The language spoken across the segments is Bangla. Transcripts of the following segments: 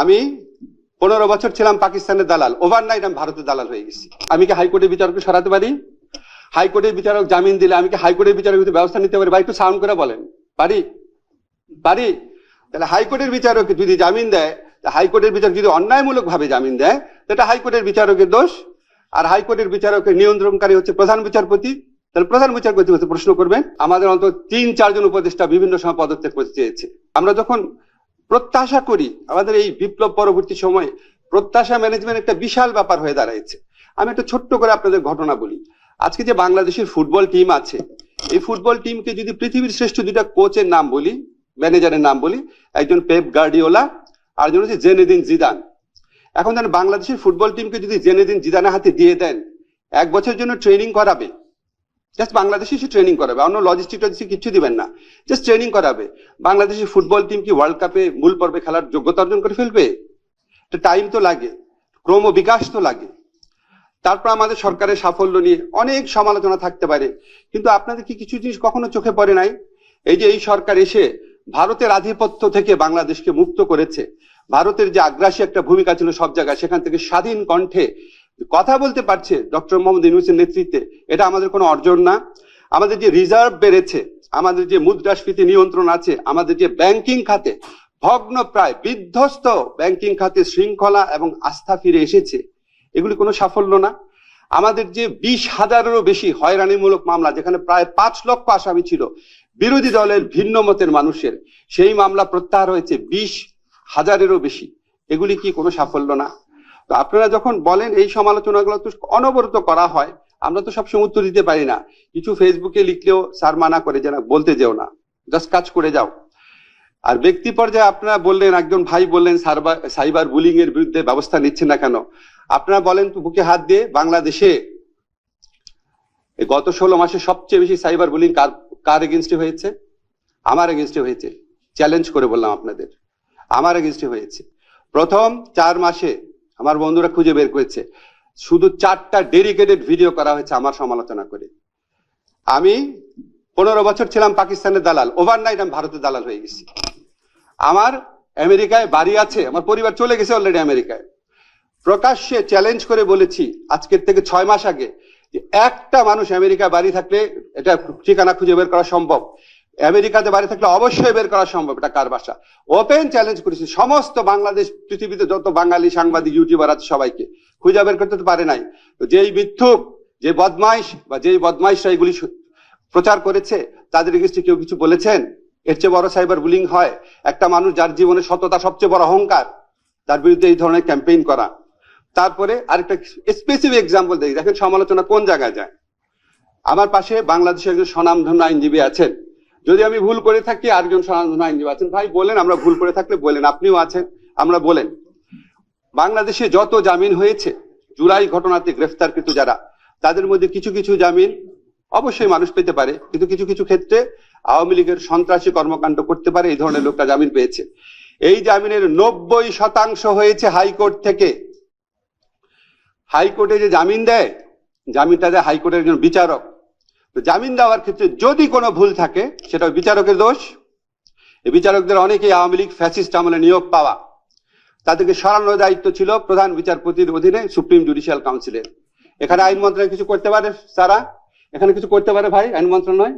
আমি 15 বছর ছিলাম পাকিস্তানের দালাল, ওভারনাইট আমি ভারতের দালাল হয়ে গেছি। আমি কি হাইকোর্টের বিচারককে সরাতে পারি? হাইকোর্টের বিচারক জামিন দিলে আমি কি হাইকোর্টের বিচারক ব্যবস্থা নিতে পারি? ভাই একটু সাউন্ড করে বলেন, পারি? পারি? তাহলে হাইকোর্টের বিচারক যদি জামিন দেয়, হাইকোর্টের বিচারক যদি অন্যায়মূলক ভাবে জামিন দেয়, সেটা হাইকোর্টের বিচারকের দোষ। আর হাইকোর্টের বিচারকের নিয়ন্ত্রণকারী হচ্ছে প্রধান বিচারপতি। তাহলে প্রধান বিচারপতি হচ্ছে প্রশ্ন করবেন। আমাদের অন্তত 3-4 জন উপদেষ্টা বিভিন্ন সময় পদত্যাগ করতে চেয়েছে। আমরা যখন প্রত্যাশা করি, আমাদের এই বিপ্লব পরবর্তী সময়ে প্রত্যাশা ম্যানেজমেন্ট একটা বিশাল ব্যাপার হয়ে দাঁড়াইছে। আমি একটা ছোট্ট করে আপনাদের ঘটনা বলি। আজকে যে বাংলাদেশের ফুটবল টিম আছে, এই ফুটবল টিমকে যদি পৃথিবীর শ্রেষ্ঠ দুইটা কোচের নাম বলি, ম্যানেজারের নাম বলি, একজন পেপ গার্ডিওলা আর একজন হচ্ছে জেনেদিন জিদান। এখন যেন বাংলাদেশের ফুটবল টিমকে যদি জেনেদিন জিদানের হাতে দিয়ে দেন, 1 বছরের জন্য ট্রেনিং করাবে, জাস্ট বাংলাদেশে সে ট্রেনিং করাবে, অন্য লজিস্টিক কিছু দিবেন না, জাস্ট ট্রেনিং করাবে। বাংলাদেশের ফুটবল টিম কি ওয়ার্ল্ড কাপে মূল পর্বে খেলার যোগ্যতা অর্জন করে ফেলবে? টাইম তো লাগে, ক্রম বিকাশ তো লাগে। তারপর আমাদের সরকারের সাফল্য নিয়ে অনেক সমালোচনা থাকতে পারে, কিন্তু আপনাদের কি কিছু জিনিস কখনো চোখে পড়ে নাই? এই যে এই সরকার এসে ভারতের আধিপত্য থেকে বাংলাদেশকে মুক্ত করেছে, ভারতের যে আগ্রাসী একটা ভূমিকা ছিল সব জায়গায়, সেখান থেকে স্বাধীন কণ্ঠে কথা বলতে পারছে ডক্টর মোহাম্মদ ইউনূসের নেতৃত্বে, এটা আমাদের কোনো অর্জন না? আমাদের যে রিজার্ভ বেড়েছে, আমাদের যে মুদ্রাস্ফীতি নিয়ন্ত্রণ আছে, আমাদের যে ব্যাংকিং খাতে ভগ্ন প্রায় বিধ্বস্ত ব্যাংকিং খাতে শৃঙ্খলা এবং আস্থা ফিরে এসেছে, এগুলি কোনো সাফল্য না? আমাদের যে 20,000-এরও বেশি হয়রানিমূলক মামলা, যেখানে প্রায় 5 লক্ষ আসামি ছিল বিরোধী দলের ভিন্ন মতের মানুষের, সেই মামলা প্রত্যাহার হয়েছে 20,000-এরও বেশি, এগুলি কি কোনো সাফল্য না? তো আপনারা যখন বলেন এই সমালোচনাগুলো তো অনবরত করা হয়, আমরা তো সবসময় উত্তর দিতে পারি না। কিছু ফেসবুকে লিখলেও স্যার মানা করে যে না, বলতে যেও না, জাস্ট কাজ করে যাও। আর ব্যক্তি পর্যায়ে আপনারা বললেন, একজন ভাই বললেন সাইবার বুলিং এর বিরুদ্ধে ব্যবস্থা নিচ্ছেন না কেন? আপনারা বলেন তো বুকে হাত দিয়ে, বাংলাদেশে গত 16 মাসে সবচেয়ে বেশি সাইবার বুলিং কার এগেনস্টে হয়েছে? আমার এগেনস্টে হয়েছে। চ্যালেঞ্জ করে বললাম আপনাদের, আমার এগেনস্টে হয়েছে। প্রথম 4 মাসে আমার বন্ধুরা খুঁজে বের করেছে, শুধু 4টা ডেডিকেটেড ভিডিও করা হয়েছে আমার সমালোচনা করে। আমি 15 বছর ছিলাম পাকিস্তানের দালাল, ওভারনাইট আমি ভারতের দালাল হয়ে গেছি। আমার আমেরিকায় বাড়ি আছে, আমার পরিবার চলে গেছে অলরেডি আমেরিকায়। প্রকাশ্যে চ্যালেঞ্জ করে বলেছি আজকের থেকে 6 মাস আগে, যে একটা মানুষ আমেরিকায় বাড়ি থাকলে এটা ঠিকানা খুঁজে বের করা সম্ভব, আমেরিকাতে বাড়ি থাকলে অবশ্যই বের করা সম্ভব এটা কার বাসা। ওপেন চ্যালেঞ্জ করেছি সমস্ত বাংলাদেশ, পৃথিবীতে যত বাঙালি সাংবাদিক ইউটিউবার আছে সবাইকে, খুঁজে বের করতে পারে নাই। তো যেই মিথ্যুক, যে বদমাইশ বা যেই বদমাইশরা এগুলি প্রচার করেছে, তাদের এগেইনস্টে কেউ কিছু বলেছেন? এর চেয়ে বড় সাইবার বুলিং হয়? একটা মানুষ যার জীবনে সততা সবচেয়ে বড় অহংকার, তার বিরুদ্ধে এই ধরনের ক্যাম্পেইন করা। তারপরে আরেকটা স্পেসিফিক এক্সাম্পল দেখি, দেখেন সমালোচনা কোন জায়গায় যায়। আমার পাশে বাংলাদেশের একজন স্বনামধন্য আইনজীবী আছেন, যদি আমি ভুল করে থাকি আরেকজন স্বনামধন্য আইনজীবী আছেন, ভাই বলেন, আমরা ভুল করে থাকলে বলেন, আপনিও আছেন, আমরা বলেন। বাংলাদেশে যত জামিন হয়েছে জুলাই ঘটনাতে গ্রেফতারকৃত যারা, তাদের মধ্যে কিছু কিছু জামিন অবশ্যই মানুষ পেতে পারে, কিন্তু কিছু কিছু ক্ষেত্রে আওয়ামী লীগের সন্ত্রাসী কর্মকাণ্ড করতে পারে, এই ধরনের লোকটা জামিন পেয়েছে। এই জামিনের 90% হয়েছে হাইকোর্ট থেকে। হাইকোর্টে যে জামিন দেয়, জামিনটা দেয় হাইকোর্টের একজন বিচারক। তো জামিন দেওয়ার ক্ষেত্রে যদি কোনো ভুল থাকে, সেটা বিচারকের দোষ। এই বিচারকদের অনেকেই আওয়ামী লীগ ফ্যাসিস্ট আমলে নিয়োগ পাওয়া, তাদেরকে সরানোর দায়িত্ব ছিল প্রধান বিচারপতির অধীনে সুপ্রিম জুডিশিয়াল কাউন্সিলের। এখানে আইন মন্ত্রণালয় কিছু করতে পারে? তারা এখানে কিছু করতে পারে ভাই? আইন মন্ত্রণালয়?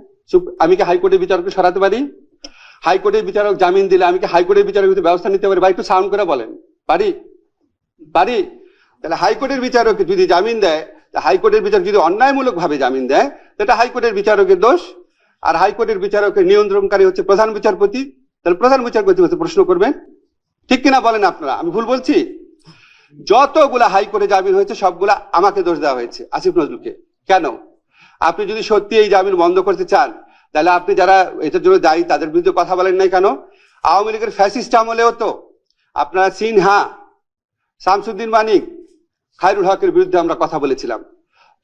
আমি কি হাইকোর্টের বিচারককে সরাতে পারি? হাইকোর্টের বিচারক জামিন দিলে আমি কি হাইকোর্টের বিচারকের ব্যবস্থা নিতে পারি? ভাই একটু সাউন্ড করে বলেন, পারি? পারি? তাহলে হাইকোর্টের বিচারক যদি জামিন দেয়, হাইকোর্টের বিচারক যদি অন্যায়মূলক ভাবে জামিন দেয়, সেটা হাইকোর্টের বিচারকের দোষ। আর হাইকোর্টের বিচারকের নিয়ন্ত্রণকারী হচ্ছে প্রধান বিচারপতি। তাহলে প্রধান বিচারপতি হচ্ছে প্রশ্ন করবেন, ঠিক কিনা বলেন আপনারা? আমি ভুল বলছি? যতগুলা হাইকোর্টে জামিন হয়েছে সবগুলা আমাকে দোষ দেওয়া হয়েছে, আসিফ নজরুলকে। কেন? আপনি যদি সত্যি এই জামিন বন্ধ করতে চান, তাহলে আপনি যারা এটার জন্য দায়ী তাদের বিরুদ্ধে কথা বলেন নাই কেন? আওয়ামী লীগের ফ্যাসিস্ট আমলেও তো আপনারা সিনহা, শামসুদ্দিন মানিক, খায়রুল হকের বিরুদ্ধে আমরা কথা বলেছিলাম।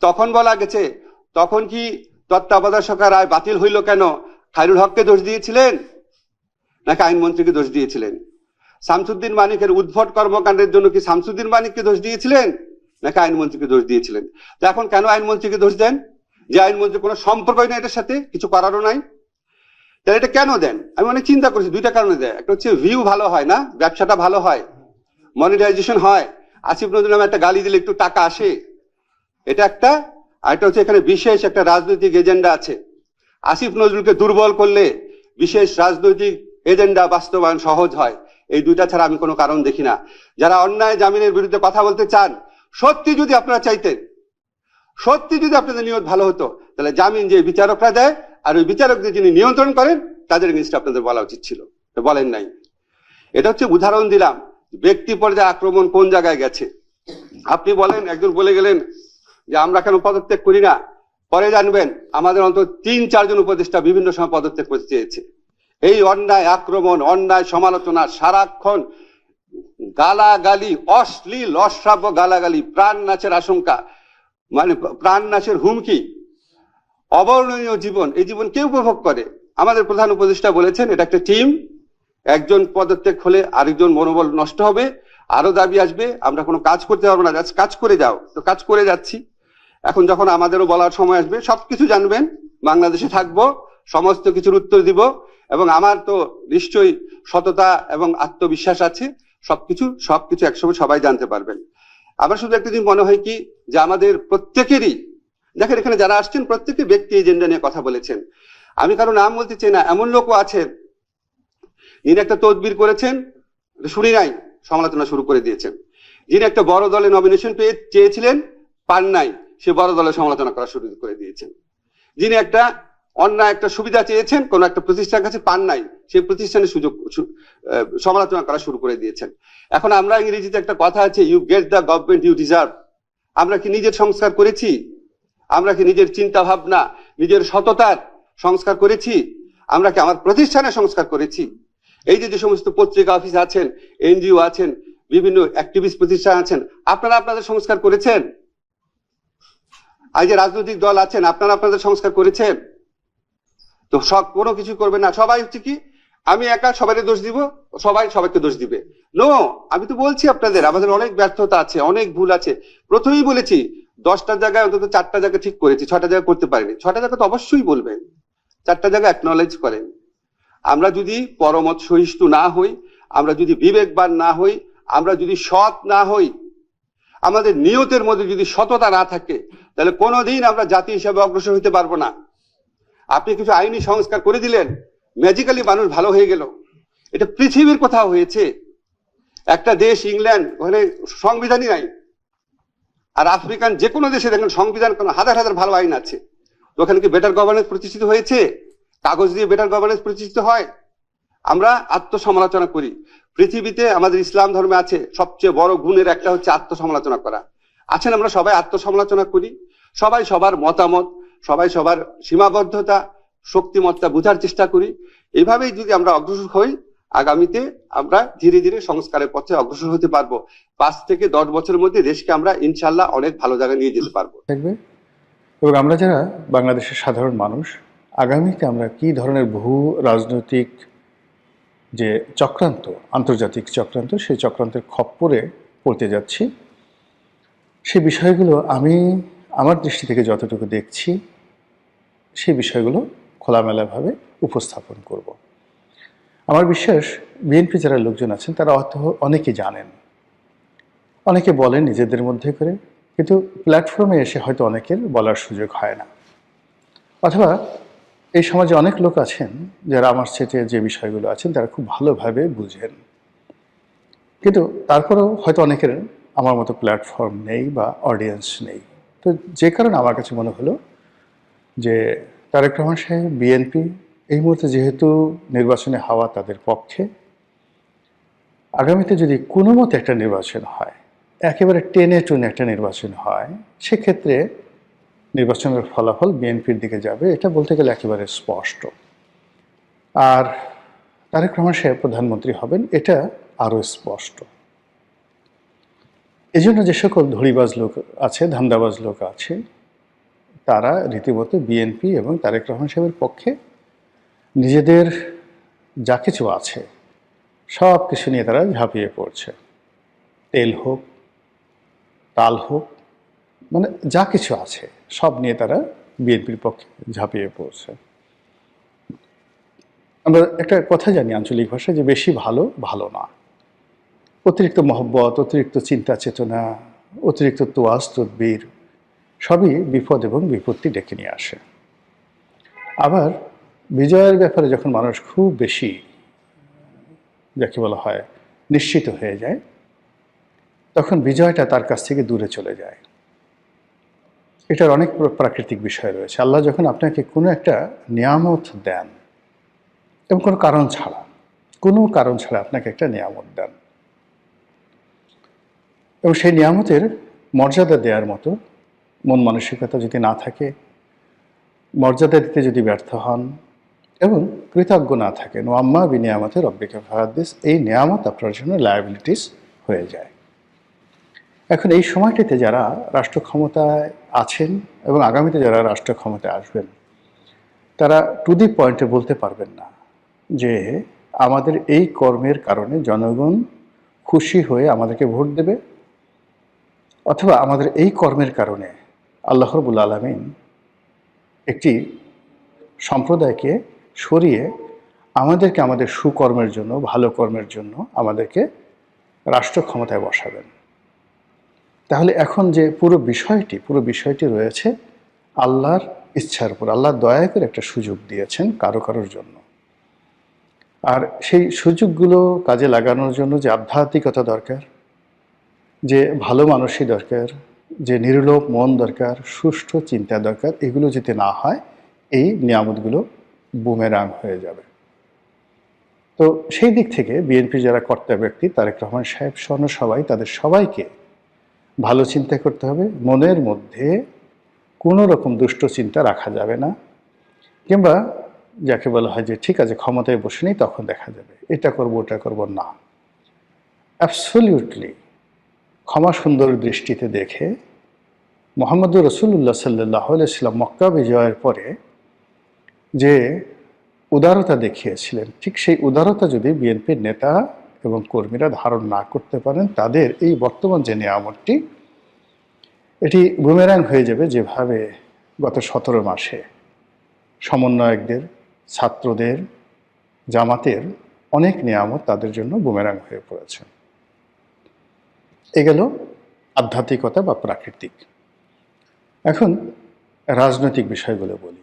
তখন বলা গেছে, তখন কি তত্ত্বাবধায়ক সরকার রায় বাতিল হইল কেন? খায়রুল হককে দোষ দিয়েছিলেন নাকি আইনমন্ত্রীকে দোষ দিয়েছিলেন? শামসুদ্দিন মানিকের উদ্ভট কর্মকাণ্ডের জন্য কি শামসুদ্দিন মানিককে দোষ দিয়েছিলেন নাকি আইনমন্ত্রীকে দোষ দিয়েছিলেন? তো এখন কেন আইনমন্ত্রীকে দোষ দেন? যে আইনমন্ত্রীর কোনো সম্পর্কই নাই এটার সাথে, কিছু করারও নাই। তাহলে এটা কেন দেন? আমি অনেক চিন্তা করেছি, দুইটা কারণে দেয়। একটা হচ্ছে ভিউ ভালো হয় না, ব্যবসাটা ভালো হয়। মনিটাইজেশন হয়, আসিফ নজরুল নামে একটা গালি দিলে একটু টাকা আসে, এটা একটা। আর এটা হচ্ছে এখানে বিশেষ একটা রাজনৈতিক এজেন্ডা আছে। আসিফ নজরুলকে দুর্বল করলে বিশেষ রাজনৈতিক এজেন্ডা বাস্তবায়ন সহজ হয়। এই দুইটা ছাড়া আমি কোনো কারণ দেখি না। যারা অন্যায় জামিনের বিরুদ্ধে কথা বলতে চান, সত্যি যদি আপনারা চাইতেন, সত্যি যদি আপনাদের নিয়ত ভালো হতো, তাহলে জামিন যে বিচারকরা দেয় আর ওই বিচারকদের যিনি নিয়ন্ত্রণ করেন তাদের এগেইনস্টে আপনাদের বলা উচিত ছিল, বলেন নাই। এটা হচ্ছে উদাহরণ দিলাম ব্যক্তি পর্যায়ে আক্রমণ কোন জায়গায় গেছে। আপনি বলেন, একজন বলে গেলেন যে আমরা কেন পদত্যাগ করি না, পরে জানবেন আমাদের অন্তত 3-4 জন উপদেষ্টা বিভিন্ন সময় পদত্যাগ করতে চেয়েছে। এই অন্যায় আক্রমণ, অন্যায় সমালোচনা, সারাক্ষণ গালাগালি, অশ্লীল অশ্রাব্য গালাগালি, প্রাণ নাচের আশঙ্কা, মানে প্রাণ নাচের হুমকি, অবর্ণনীয় জীবন, এই জীবন কে উপভোগ করে? আমাদের প্রধান উপদেষ্টা বলেছেন এটা একটা টিম, একজন পদত্যাগ হলে আরেকজন মনোবল নষ্ট হবে, আরো দাবি আসবে, আমরা কোনো কাজ করতে পারবো না, কাজ করে যাও। তো কাজ করে যাচ্ছি। এখন যখন আমাদেরও বলার সময় আসবে সবকিছু জানবেন, বাংলাদেশে থাকবো, সমস্ত কিছুর উত্তর দিব, এবং আমার তো নিশ্চয়ই সততা এবং আত্মবিশ্বাস আছে, সবকিছু একসময় সবাই জানতে পারবেন। আমার শুধু একটা জিনিস মনে হয় কি, যে আমাদের প্রত্যেকেরই, দেখেন এখানে যারা আসছেন প্রত্যেকে ব্যক্তি এজেন্ডা নিয়ে কথা বলেছেন। আমি কারো নাম বলতে চাই না, এমন লোকও আছেন যিনি একটা তদবির করেছেন, শুনি নাই, সমালোচনা শুরু করে দিয়েছেন। যিনি একটা বড় দলে নমিনেশন চেয়েছিলেন, পান নাই, সে বড় দলের সমালোচনা করা শুরু করে দিয়েছেন। যিনি একটা অন্যায় একটা সুবিধা চেয়েছেন কোন একটা প্রতিষ্ঠানের কাছে, পান নাই, সেই প্রতিষ্ঠানের সমালোচনা করা শুরু করে দিয়েছেন। এখন আমরা ইংরেজিতে একটা কথা আছে, you get the government you deserve. আমরা কি নিজের সংস্কার করেছি? আমরা কি নিজের চিন্তা ভাবনা, নিজের সততার সংস্কার করেছি? আমরা কি আমার প্রতিষ্ঠানের সংস্কার করেছি? এই যে সমস্ত পত্রিকা অফিস আছেন, এনজিও আছেন, বিভিন্ন অ্যাক্টিভিস্ট প্রতিষ্ঠান আছেন, আপনারা আপনাদের সংস্কার করেছেন? আজ যে রাজনৈতিক দল আছেন, আপনারা আপনাদের সংস্কার করেছেন? তো সব কোনো কিছু করবে না, সবাই হচ্ছে কি আমি একা সবাইকে দোষ দিব, সবাই সবাইকে দোষ দিবে। নো, আমি তো বলছি আপনাদের আমাদের অনেক ব্যর্থতা আছে, অনেক ভুল আছে। প্রথমেই বলেছি 10টা জায়গায় অন্তত 4টা জায়গা ঠিক করেছি, 6টা জায়গা করতে পারিনি। 6টা জায়গা তো অবশ্যই বলবেন, 4টা জায়গা অ্যাকনলেজ করেন। আমরা যদি পরমত সহিষ্ণু না হই, আমরা যদি বিবেকবান না হই, আমরা যদি সৎ না হই, আমাদের নিয়তের মধ্যে যদি সততা না থাকে, তাহলে কোনোদিন আমরা জাতি হিসাবে অগ্রসর হতে পারবো না। আপনি কিছু আইনি সংস্কার করে দিলেন, ম্যাজিক্যালি মানুষ ভালো হয়ে গেল, এটা পৃথিবীর কোথাও হয়েছে? একটা দেশ ইংল্যান্ড, ওখানে সংবিধানই নাই। আর আফ্রিকান যে কোনো দেশে দেখেন সংবিধান, কোনো হাজার হাজার ভালো আইন আছে। তো ওখানে কি বেটার গভর্নেন্স প্রতিষ্ঠিত হয়েছে? কাগজ দিয়ে বেটার গভর্নেন্স প্রতিষ্ঠিত হয়? আমরা আত্মসমালোচনা করি। পৃথিবীতে আমাদের ইসলাম ধর্মে আছে সবচেয়ে বড় গুণের একটা হচ্ছে আত্মসমালোচনা করা। আছেন, আমরা সবাই আত্মসমালোচনা করি, সবাই সবার মতামত, সবাই সবার সীমাবদ্ধতা, শক্তিমত্তা বোঝার চেষ্টা করি। এইভাবেই যদি আমরা অগ্রসর হই, আগামীতে আমরা ধীরে ধীরে সংস্কারের পথে অগ্রসর হতে পারবো। 5 থেকে 10 বছরের মধ্যে দেশকে আমরা ইনশাল্লাহ অনেক ভালো জায়গায় নিয়ে যেতে পারবো। এবং আমরা যারা বাংলাদেশের সাধারণ মানুষ, আগামীতে আমরা কি ধরনের বহু রাজনৈতিক যে চক্রান্ত, আন্তর্জাতিক চক্রান্ত, সেই চক্রান্তের খপ্পরে পড়তে যাচ্ছি, সেই বিষয়গুলো আমি আমার দৃষ্টি থেকে যতটুকু দেখছি, সেই বিষয়গুলো খোলামেলাভাবে উপস্থাপন করব। আমার বিশ্বাস বিএনপি যারা লোকজন আছেন তারা হয়তো অনেকে জানেন, অনেকে বলেন নিজেদের মধ্যে করে, কিন্তু প্ল্যাটফর্মে এসে হয়তো অনেকের বলার সুযোগ হয় না। অথবা এই সমাজে অনেক লোক আছেন যারা আমার সেটে যে বিষয়গুলো আছেন তারা খুব ভালোভাবে বুঝেন, কিন্তু তারপরেও হয়তো অনেকের আমার মতো প্ল্যাটফর্ম নেই বা অডিয়েন্স নেই। তো যে কারণে আমার কাছে মনে হলো যে তারেক রহমান সাহেব, বিএনপি এই মুহূর্তে যেহেতু নির্বাচনে হাওয়া তাদের পক্ষে, আগামীতে যদি কোনো মতে একটা নির্বাচন হয়, একেবারে টেনে টুনে একটা নির্বাচন হয়, সেক্ষেত্রে নির্বাচনের ফলাফল বিএনপির দিকে যাবে, এটা বলতে গেলে একেবারে স্পষ্ট। আর তারেক রহমান সাহেব প্রধানমন্ত্রী হবেন, এটা আরও স্পষ্ট। এই জন্য যে সকল ধড়িবাজ লোক আছে, ধান্দাবাজ লোক আছে, তারা রীতিমতো বিএনপি এবং তারেক রহমান সাহেবের পক্ষে নিজেদের যা কিছু আছে সব কিছু নিয়ে তারা ঝাঁপিয়ে পড়ছে। তেল হোক, তাল হোক, মানে যা কিছু আছে সব নিয়ে তারা বিএনপির পক্ষে ঝাঁপিয়ে পড়ছে। আমরা একটা কথা জানি আঞ্চলিক ভাষায় যে বেশি ভালো ভালো না। অতিরিক্ত মহব্বত, অতিরিক্ত চিন্তা চেতনা, অতিরিক্ত তোয়াজ তদবির সবই বিপদ এবং বিপত্তি ডেকে নিয়ে আসে। আবার বিজয়ের ব্যাপারে যখন মানুষ খুব বেশি, যাকে বলা হয়, নিশ্চিত হয়ে যায়, তখন বিজয়টা তার কাছ থেকে দূরে চলে যায়। এটার অনেক প্রাকৃতিক বিষয় রয়েছে। আল্লাহ যখন আপনাকে কোনো একটা নিয়ামত দেন এবং কোনো কারণ ছাড়া আপনাকে একটা নিয়ামত দেন, এবং সেই নিয়ামতের মর্যাদা দেওয়ার মতো মন মানসিকতা যদি না থাকে, মর্যাদা দিতে যদি ব্যর্থ হন এবং কৃতজ্ঞ না থাকেন, ওয়াম্মা বিনিয়ামতে রব্বিকা ফাহাদ্দিস, এই নিয়ামত আপনার জন্য লায়াবিলিটিস হয়ে যায়। এখন এই সময়টিতে যারা রাষ্ট্র ক্ষমতায় আছেন এবং আগামীতে যারা রাষ্ট্র ক্ষমতায় আসবেন, তারা টু দি পয়েন্টে বলতে পারবেন না যে আমাদের এই কর্মের কারণে জনগণ খুশি হয়ে আমাদেরকে ভোট দেবে, অথবা আমাদের এই কর্মের কারণে আল্লাহ রাব্বুল আলামিন একটি সম্প্রদায়কে সরিয়ে আমাদেরকে আমাদের সুকর্মের জন্য, ভালো কর্মের জন্য আমাদেরকে রাষ্ট্র ক্ষমতায় বসাবেন। তাহলে এখন যে পুরো বিষয়টি রয়েছে আল্লাহর ইচ্ছার উপর। আল্লাহ দয়া করে একটা সুযোগ দিয়েছেন কারোর জন্য, আর সেই সুযোগগুলো কাজে লাগানোর জন্য যে আধ্যাত্মিকতা দরকার, যে ভালো মানুষই দরকার, যে নির্লোভ মন দরকার, সুষ্ঠু চিন্তা দরকার, এগুলো যদি না হয় এই নিয়ামতগুলো বুমেরাং হয়ে যাবে। তো সেই দিক থেকে বিএনপি যারা কর্তা ব্যক্তি, তারেক রহমান সাহেব সহ সবাই, তাদের সবাইকে ভালো চিন্তা করতে হবে। মনের মধ্যে কোনো রকম দুষ্ট চিন্তা রাখা যাবে না, কিংবা যাকে বলা হয় যে ঠিক আছে ক্ষমতায় বসে নেই তখন দেখা যাবে, এটা করব ওটা করব না। অ্যাবসলিউটলি ক্ষমা সুন্দর দৃষ্টিতে দেখে মুহাম্মদুর রাসূলুল্লাহ সাল্লাল্লাহু আলাইহি ওয়াসাল্লাম মক্কা বিজয়ের পরে যে উদারতা দেখিয়েছিলেন, ঠিক সেই উদারতা যদি বিএনপির নেতা এবং কর্মীরা ধারণ না করতে পারেন, তাদের এই বর্তমান যে নিয়ামতটি, এটি বুমেরাং হয়ে যাবে, যেভাবে গত 17 মাসে সমন্বয়কদের, ছাত্রদের, জামাতের অনেক নিয়ামত তাদের জন্য বুমেরাং হয়ে পড়েছে। এ গেল আধ্যাত্মিকতা বা প্রাকৃতিক। এখন রাজনৈতিক বিষয়গুলো বলি।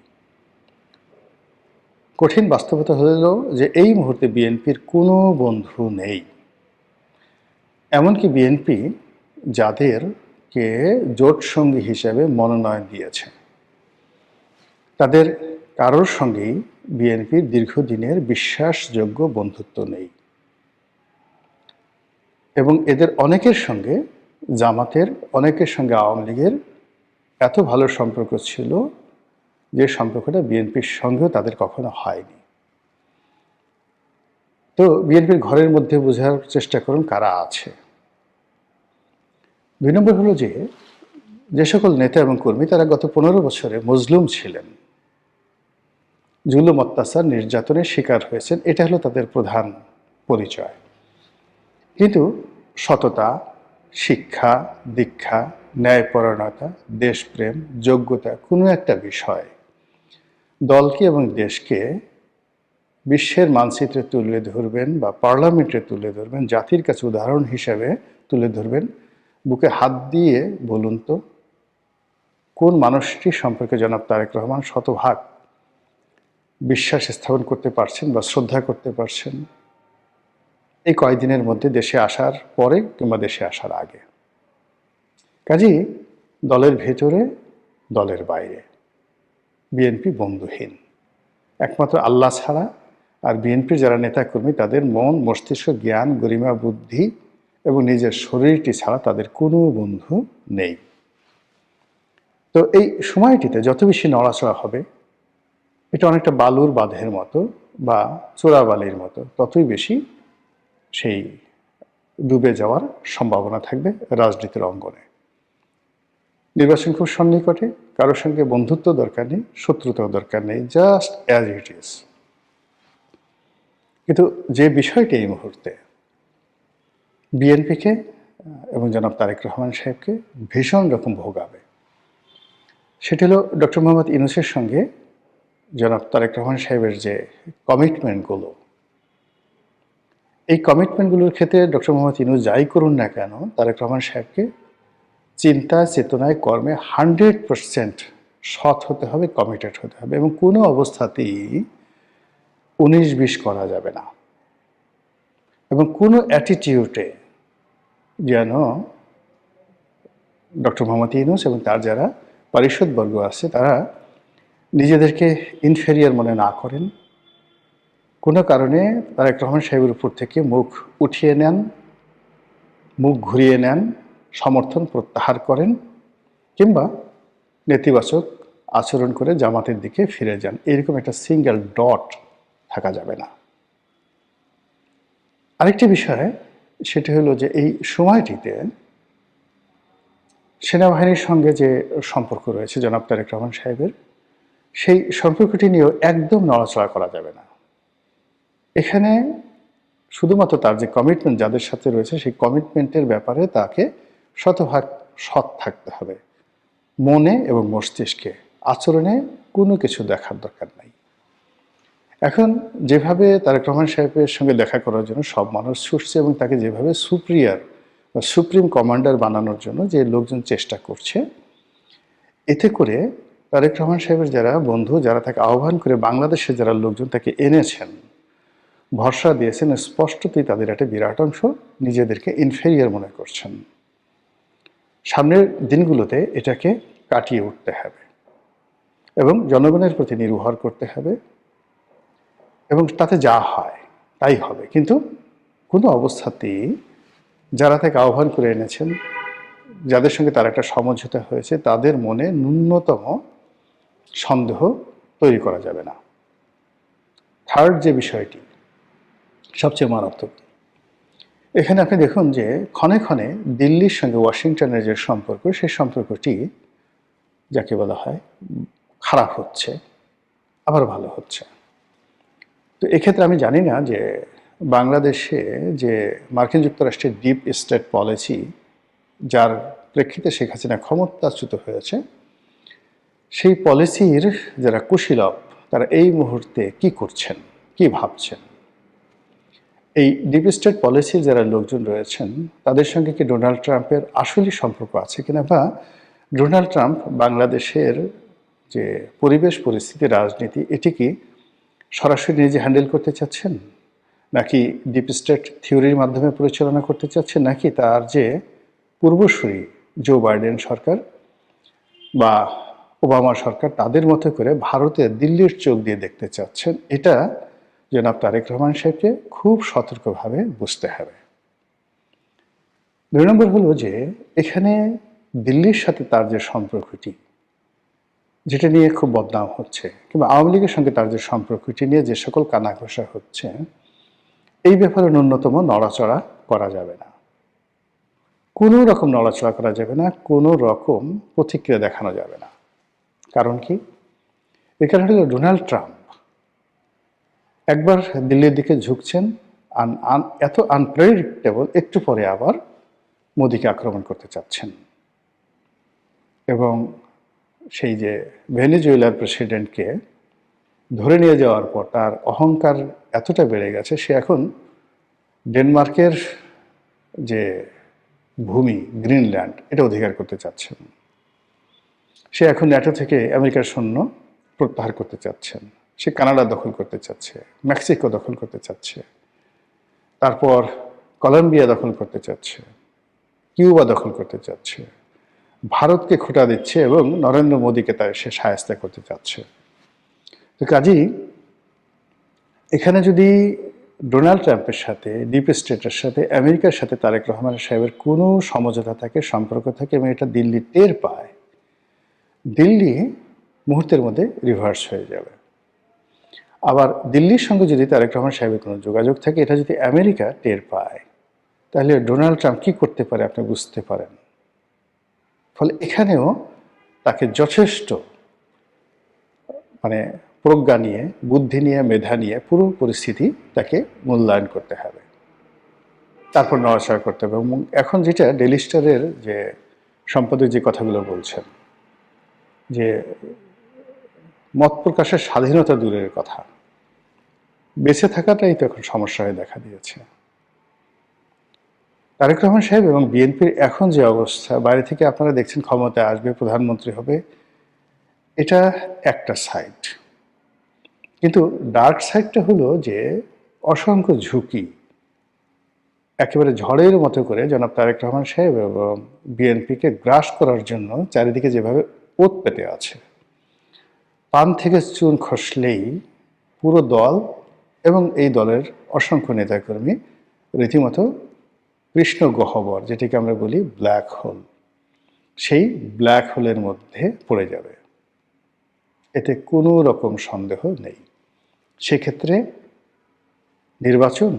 কঠিন বাস্তবতা হলো যে এই মুহূর্তে বিএনপির কোনো বন্ধু নেই। এমনকি বিএনপি যাদেরকে জোট সঙ্গী হিসেবে মনোনয়ন দিয়েছে, তাদের কারোর সঙ্গেই বিএনপির দীর্ঘদিনের বিশ্বাসযোগ্য বন্ধুত্ব নেই, এবং এদের অনেকের সঙ্গে, জামাতের অনেকের সঙ্গে আওয়ামী লীগের এত ভালো সম্পর্ক ছিল যে সম্পর্কটা বিএনপির সঙ্গেও তাদের কখনো হয়নি। তো বিএনপির ঘরের মধ্যে বোঝার চেষ্টা করুন কারা আছে। 2 নম্বর হলো যে সকল নেতা এবং কর্মী তারা গত 15 বছরে মজলুম ছিলেন, জুলুম, অত্যাচার, নির্যাতনের শিকার হয়েছেন, এটা হলো তাদের প্রধান পরিচয়। কিন্তু সততা, শিক্ষা, দীক্ষা, ন্যায়পরায়ণতা, দেশপ্রেম, যোগ্যতা, কোনো একটা বিষয় দলকে এবং দেশকে বিশ্বের মানচিত্রে তুলে ধরবেন বা পার্লামেন্টে তুলে ধরবেন, জাতির কাছে উদাহরণ হিসেবে তুলে ধরবেন, বুকে হাত দিয়ে বলুন তো কোন মানুষটি সম্পর্কে জনাব তারেক রহমান শতভাগ বিশ্বাস স্থাপন করতে পারছেন বা শ্রদ্ধা করতে পারছেন এই কয়েকদিনের মধ্যে, দেশে আসার পরে কিংবা দেশে আসার আগে। কাজেই দলের ভেতরে, দলের বাইরে বিএনপি বন্ধুহীন, একমাত্র আল্লাহ ছাড়া। আর বিএনপির যারা নেতাকর্মী, তাদের মন, মস্তিষ্ক, জ্ঞান, গরিমা, বুদ্ধি এবং নিজের শরীরটি ছাড়া তাদের কোনো বন্ধু নেই। তো এই সময়টিতে যত বেশি নড়াচড়া হবে, এটা অনেকটা বালুর বাঁধের মতো বা চোরাবালির মতো, ততই বেশি সেই ডুবে যাওয়ার সম্ভাবনা থাকবে রাজনীতির অঙ্গনে। নির্বাচন খুব সন্নিকটে, কারোর সঙ্গে বন্ধুত্ব দরকার নেই, শত্রুতাও দরকার নেই, জাস্ট অ্যাজ ইট ইজ। কিন্তু যে বিষয়টি এই মুহূর্তে বিএনপিকে এবং জনাব তারেক রহমান সাহেবকে ভীষণ রকম ভোগাবে, সেটি হলো ডক্টর মোহাম্মদ ইউনূসের সঙ্গে জনাব তারেক রহমান সাহেবের যে কমিটমেন্টগুলো, এই কমিটমেন্টগুলোর ক্ষেত্রে ডক্টর মোহাম্মদ ইউনূস যাই করুন না কেন, তারেক রহমান সাহেবকে চিন্তা, চেতনায়, কর্মে 100% সৎ হতে হবে, কমিটেড হতে হবে, এবং কোনো অবস্থাতেই 19-20 করা যাবে না, এবং কোনো অ্যাটিটিউডে যেন ডক্টর মোহাম্মদ ইউনূস এবং তার যারা পরিষদবর্গ আছে তারা নিজেদেরকে ইনফেরিয়ার মনে না করেন, কোনো কারণে তারেক রহমান সাহেবের উপর থেকে মুখ উঠিয়ে নেন, মুখ ঘুরিয়ে নেন, সমর্থন প্রত্যাহার করেন, কিংবা নেতিবাচক আচরণ করে জামাতের দিকে ফিরে যান। এরকম একটা সিঙ্গেল ডট থাকা যাবে না। আরেকটি বিষয়, সেটি হলো যে এই সময়টিতে সেনাবাহিনীর সঙ্গে যে সম্পর্ক রয়েছে জনাব তারেক রহমান সাহেবের, সেই সম্পর্কটি নিয়েও একদম নড়াচড়া করা যাবে না। এখানে শুধুমাত্র তার যে কমিটমেন্ট যাদের সাথে রয়েছে, সেই কমিটমেন্টের ব্যাপারে তাকে শতভাগ সৎ থাকতে হবে, মনে এবং মস্তিষ্কে, আচরণে কোনো কিছু দেখার দরকার নাই। এখন যেভাবে তারেক রহমান সাহেবের সঙ্গে দেখা করার জন্য সব মানুষ ছুটছে, এবং তাকে যেভাবে সুপ্রিয়ার বা সুপ্রিম কমান্ডার বানানোর জন্য যে লোকজন চেষ্টা করছে, এতে করে তারেক রহমান সাহেবের যারা বন্ধু, যারা তাকে আহ্বান করে বাংলাদেশে যারা লোকজন তাকে এনেছেন, ভরসা দিয়েছেন, স্পষ্টতই তাদের একটা বিরাট অংশ নিজেদেরকে ইনফেরিয়ার মনে করছেন। সামনের দিনগুলোতে এটাকে কাটিয়ে উঠতে হবে এবং জনগণের প্রতি নির্ভর করতে হবে, এবং তাতে যা হয় তাই হবে। কিন্তু কোনো অবস্থাতেই যারা তাকে আহ্বান করে এনেছেন, যাদের সঙ্গে তার একটা সমঝোতা হয়েছে, তাদের মনে ন্যূনতম সন্দেহ তৈরি করা যাবে না। থার্ড যে বিষয়টি সবচেয়ে মারাত্মক, এখানে আপনি দেখুন যে ক্ষণে ক্ষণে দিল্লির সঙ্গে ওয়াশিংটনের যে সম্পর্ক, সেই সম্পর্কটি যাকে বলা হয় খারাপ হচ্ছে, আবার ভালো হচ্ছে। তো এক্ষেত্রে আমি জানি না যে বাংলাদেশে যে মার্কিন যুক্তরাষ্ট্রের ডিপ স্টেট পলিসি, যার প্রেক্ষিতে শেখ হাসিনা ক্ষমতাচ্যুত হয়েছে, সেই পলিসির যারা কুশীলব তারা এই মুহূর্তে কি করছেন, কি ভাবছেন। এই ডিপ স্টেট পলিসির যারা লোকজন রয়েছেন, তাদের সঙ্গে কি ডোনাল্ড ট্রাম্পের আসলেই সম্পর্ক আছে কিনা, বা ডোনাল্ড ট্রাম্প বাংলাদেশের যে পরিবেশ পরিস্থিতি, রাজনীতি, এটি কি সরাসরি নিজে হ্যান্ডেল করতে চাচ্ছেন, নাকি ডিপ স্টেট থিওরির মাধ্যমে পরিচালনা করতে চাচ্ছেন, নাকি তার যে পূর্বসূরি জো বাইডেন সরকার বা ওবামা সরকার, তাদের মতো করে ভারতের দিল্লির চোখ দিয়ে দেখতে চাচ্ছেন। এটা জনাব তারেক রহমান সাহেবকে খুব সতর্কভাবে বুঝতে হবে। 2 নম্বর হলো যে এখানে দিল্লির সাথে তার যে সম্পর্কটি, যেটা নিয়ে খুব বদনাম হচ্ছে, কিংবা আওয়ামী লীগের সঙ্গে তার যে সম্পর্কটি নিয়ে যে সকল কানাঘোষা হচ্ছে, এই ব্যাপারে ন্যূনতম নড়াচড়া করা যাবে না, কোনো রকম নড়াচড়া করা যাবে না, কোনো রকম প্রতিক্রিয়া দেখানো যাবে না। কারণ কি? এর কারণ হলো ডোনাল্ড ট্রাম্প একবার দিল্লির দিকে ঝুঁকছেন, এত আনপ্রেডিক্টেবল, একটু পরে আবার মোদিকে আক্রমণ করতে চাচ্ছেন। এবং সেই যে ভেনেজুয়েলার প্রেসিডেন্টকে ধরে নিয়ে যাওয়ার পর তার অহংকার এতটা বেড়ে গেছে, সে এখন ডেনমার্কের যে ভূমি গ্রিনল্যান্ড, এটা অধিকার করতে চাচ্ছেন। সে এখন ন্যাটো থেকে আমেরিকার সৈন্য প্রত্যাহার করতে চাচ্ছেন। সে কানাডা দখল করতে চাচ্ছে, মেক্সিকো দখল করতে চাচ্ছে, তারপর কলম্বিয়া দখল করতে চাচ্ছে, কিউবা দখল করতে চাচ্ছে, ভারতকে খোঁটা দিচ্ছে, এবং নরেন্দ্র মোদীকে তার সে সাহায্য করতে চাচ্ছে। তো কাজেই এখানে যদি ডোনাল্ড ট্রাম্পের সাথে, ডিপ স্টেটের সাথে, আমেরিকার সাথে তারেক রহমান সাহেবের কোনো সমঝোতা থাকে, সম্পর্ক থাকে, এবং এটা দিল্লি টের পায়, দিল্লি মুহূর্তের মধ্যে রিভার্স হয়ে যাবে। আবার দিল্লির সঙ্গে যদি তারেক রহমান সাহেবের কোনো যোগাযোগ থাকে, এটা যদি আমেরিকা টের পায়, তাহলে ডোনাল্ড ট্রাম্প কী করতে পারে আপনি বুঝতে পারেন। ফলে এখানেও তাকে যথেষ্ট প্রজ্ঞা নিয়ে, বুদ্ধি নিয়ে, মেধা নিয়ে পুরো পরিস্থিতি তাকে মূল্যায়ন করতে হবে, তারপর নড়াচড়া করতে হবে। এবং এখন যেটা ডেইলি স্টারের যে সম্পাদক যে কথাগুলো বলছেন, যে মত প্রকাশের স্বাধীনতা দূরের কথা, বেঁচে থাকাটাই তো এখন সমস্যা হয়ে দেখা দিয়েছে। তারেক রহমান সাহেব এবং বিএনপির এখন যে অবস্থা, বাইরে থেকে আপনারা দেখছেন ক্ষমতায় আসবে, প্রধানমন্ত্রী হবে, এটা একটা সাইড। কিন্তু ডার্ক সাইডটা হলো যে অসংখ্য ঝুঁকি একেবারে ঝড়ের মতো করে জনাব তারেক রহমান সাহেব এবং বিএনপিকে গ্রাস করার জন্য চারিদিকে যেভাবে ওত পেতে আছে, পান থেকে চুন খসলেই পুরো দল এবং এই দলের অসংখ্য নেতাকর্মী রীতিমতো কৃষ্ণ গহ্বর, যেটিকে আমরা বলি ব্ল্যাক হোল, সেই ব্ল্যাক হোলের মধ্যে পড়ে যাবে, এতে কোনো রকম সন্দেহ নেই। সেক্ষেত্রে নির্বাচন,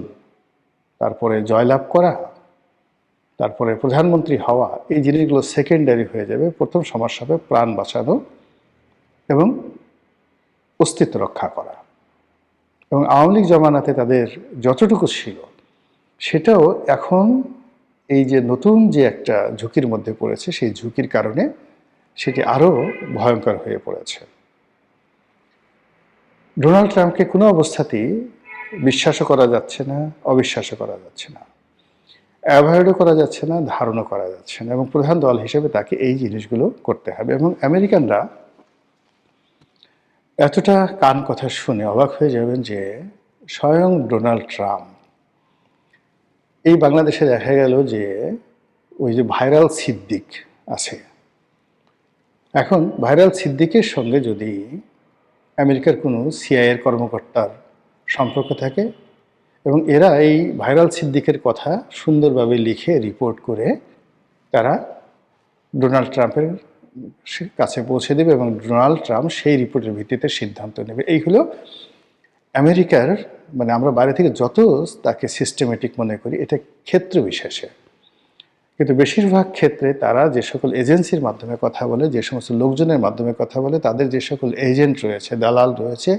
তারপরে জয়লাভ করা, তারপরে প্রধানমন্ত্রী হওয়া, এই জিনিসগুলো সেকেন্ডারি হয়ে যাবে। প্রথম সমস্যা হবে প্রাণ বাঁচানো এবং অস্তিত্ব রক্ষা করা। এবং আওয়ামী লীগ জমানাতে তাদের যতটুকু ছিল সেটাও এখন এই যে নতুন যে একটা ঝুঁকির মধ্যে পড়েছে, সেই ঝুঁকির কারণে সেটি আরও ভয়ঙ্কর হয়ে পড়েছে। ডোনাল্ড ট্রাম্পকে কোনো অবস্থাতেই বিশ্বাসও করা যাচ্ছে না, অবিশ্বাসও করা যাচ্ছে না, অ্যাভয়েডও করা যাচ্ছে না, ধারণও করা যাচ্ছে না, এবং প্রধান দল হিসেবে তাকে এই জিনিসগুলো করতে হবে। এবং আমেরিকানরা এতটা কান কথা শুনে অবাক হয়ে যাবেন যে স্বয়ং ডোনাল্ড ট্রাম্প, এই বাংলাদেশে দেখা গেল যে ওই যে ভাইরাল সিদ্দিক আছে, এখন ভাইরাল সিদ্দিকের সঙ্গে যদি আমেরিকার কোনো সিআইএর কর্মকর্তার সম্পর্ক থাকে এবং এরা এই ভাইরাল সিদ্দিকের কথা সুন্দরভাবে লিখে রিপোর্ট করে তারা ডোনাল্ড ট্রাম্পের কাছে পৌঁছে দেবে এবং ডোনাল্ড ট্রাম্প সেই রিপোর্টের ভিত্তিতে সিদ্ধান্ত নেবে। এই হলো আমেরিকার, মানে আমরা বাইরে থেকে যত তাকে সিস্টেমেটিক মনে করি, এটা ক্ষেত্র বিশেষে, কিন্তু বেশিরভাগ ক্ষেত্রে তারা যে সকল এজেন্সির মাধ্যমে কথা বলে, যে সমস্ত লোকজনের মাধ্যমে কথা বলে, তাদের যে সকল এজেন্ট রয়েছে, দালাল রয়েছে,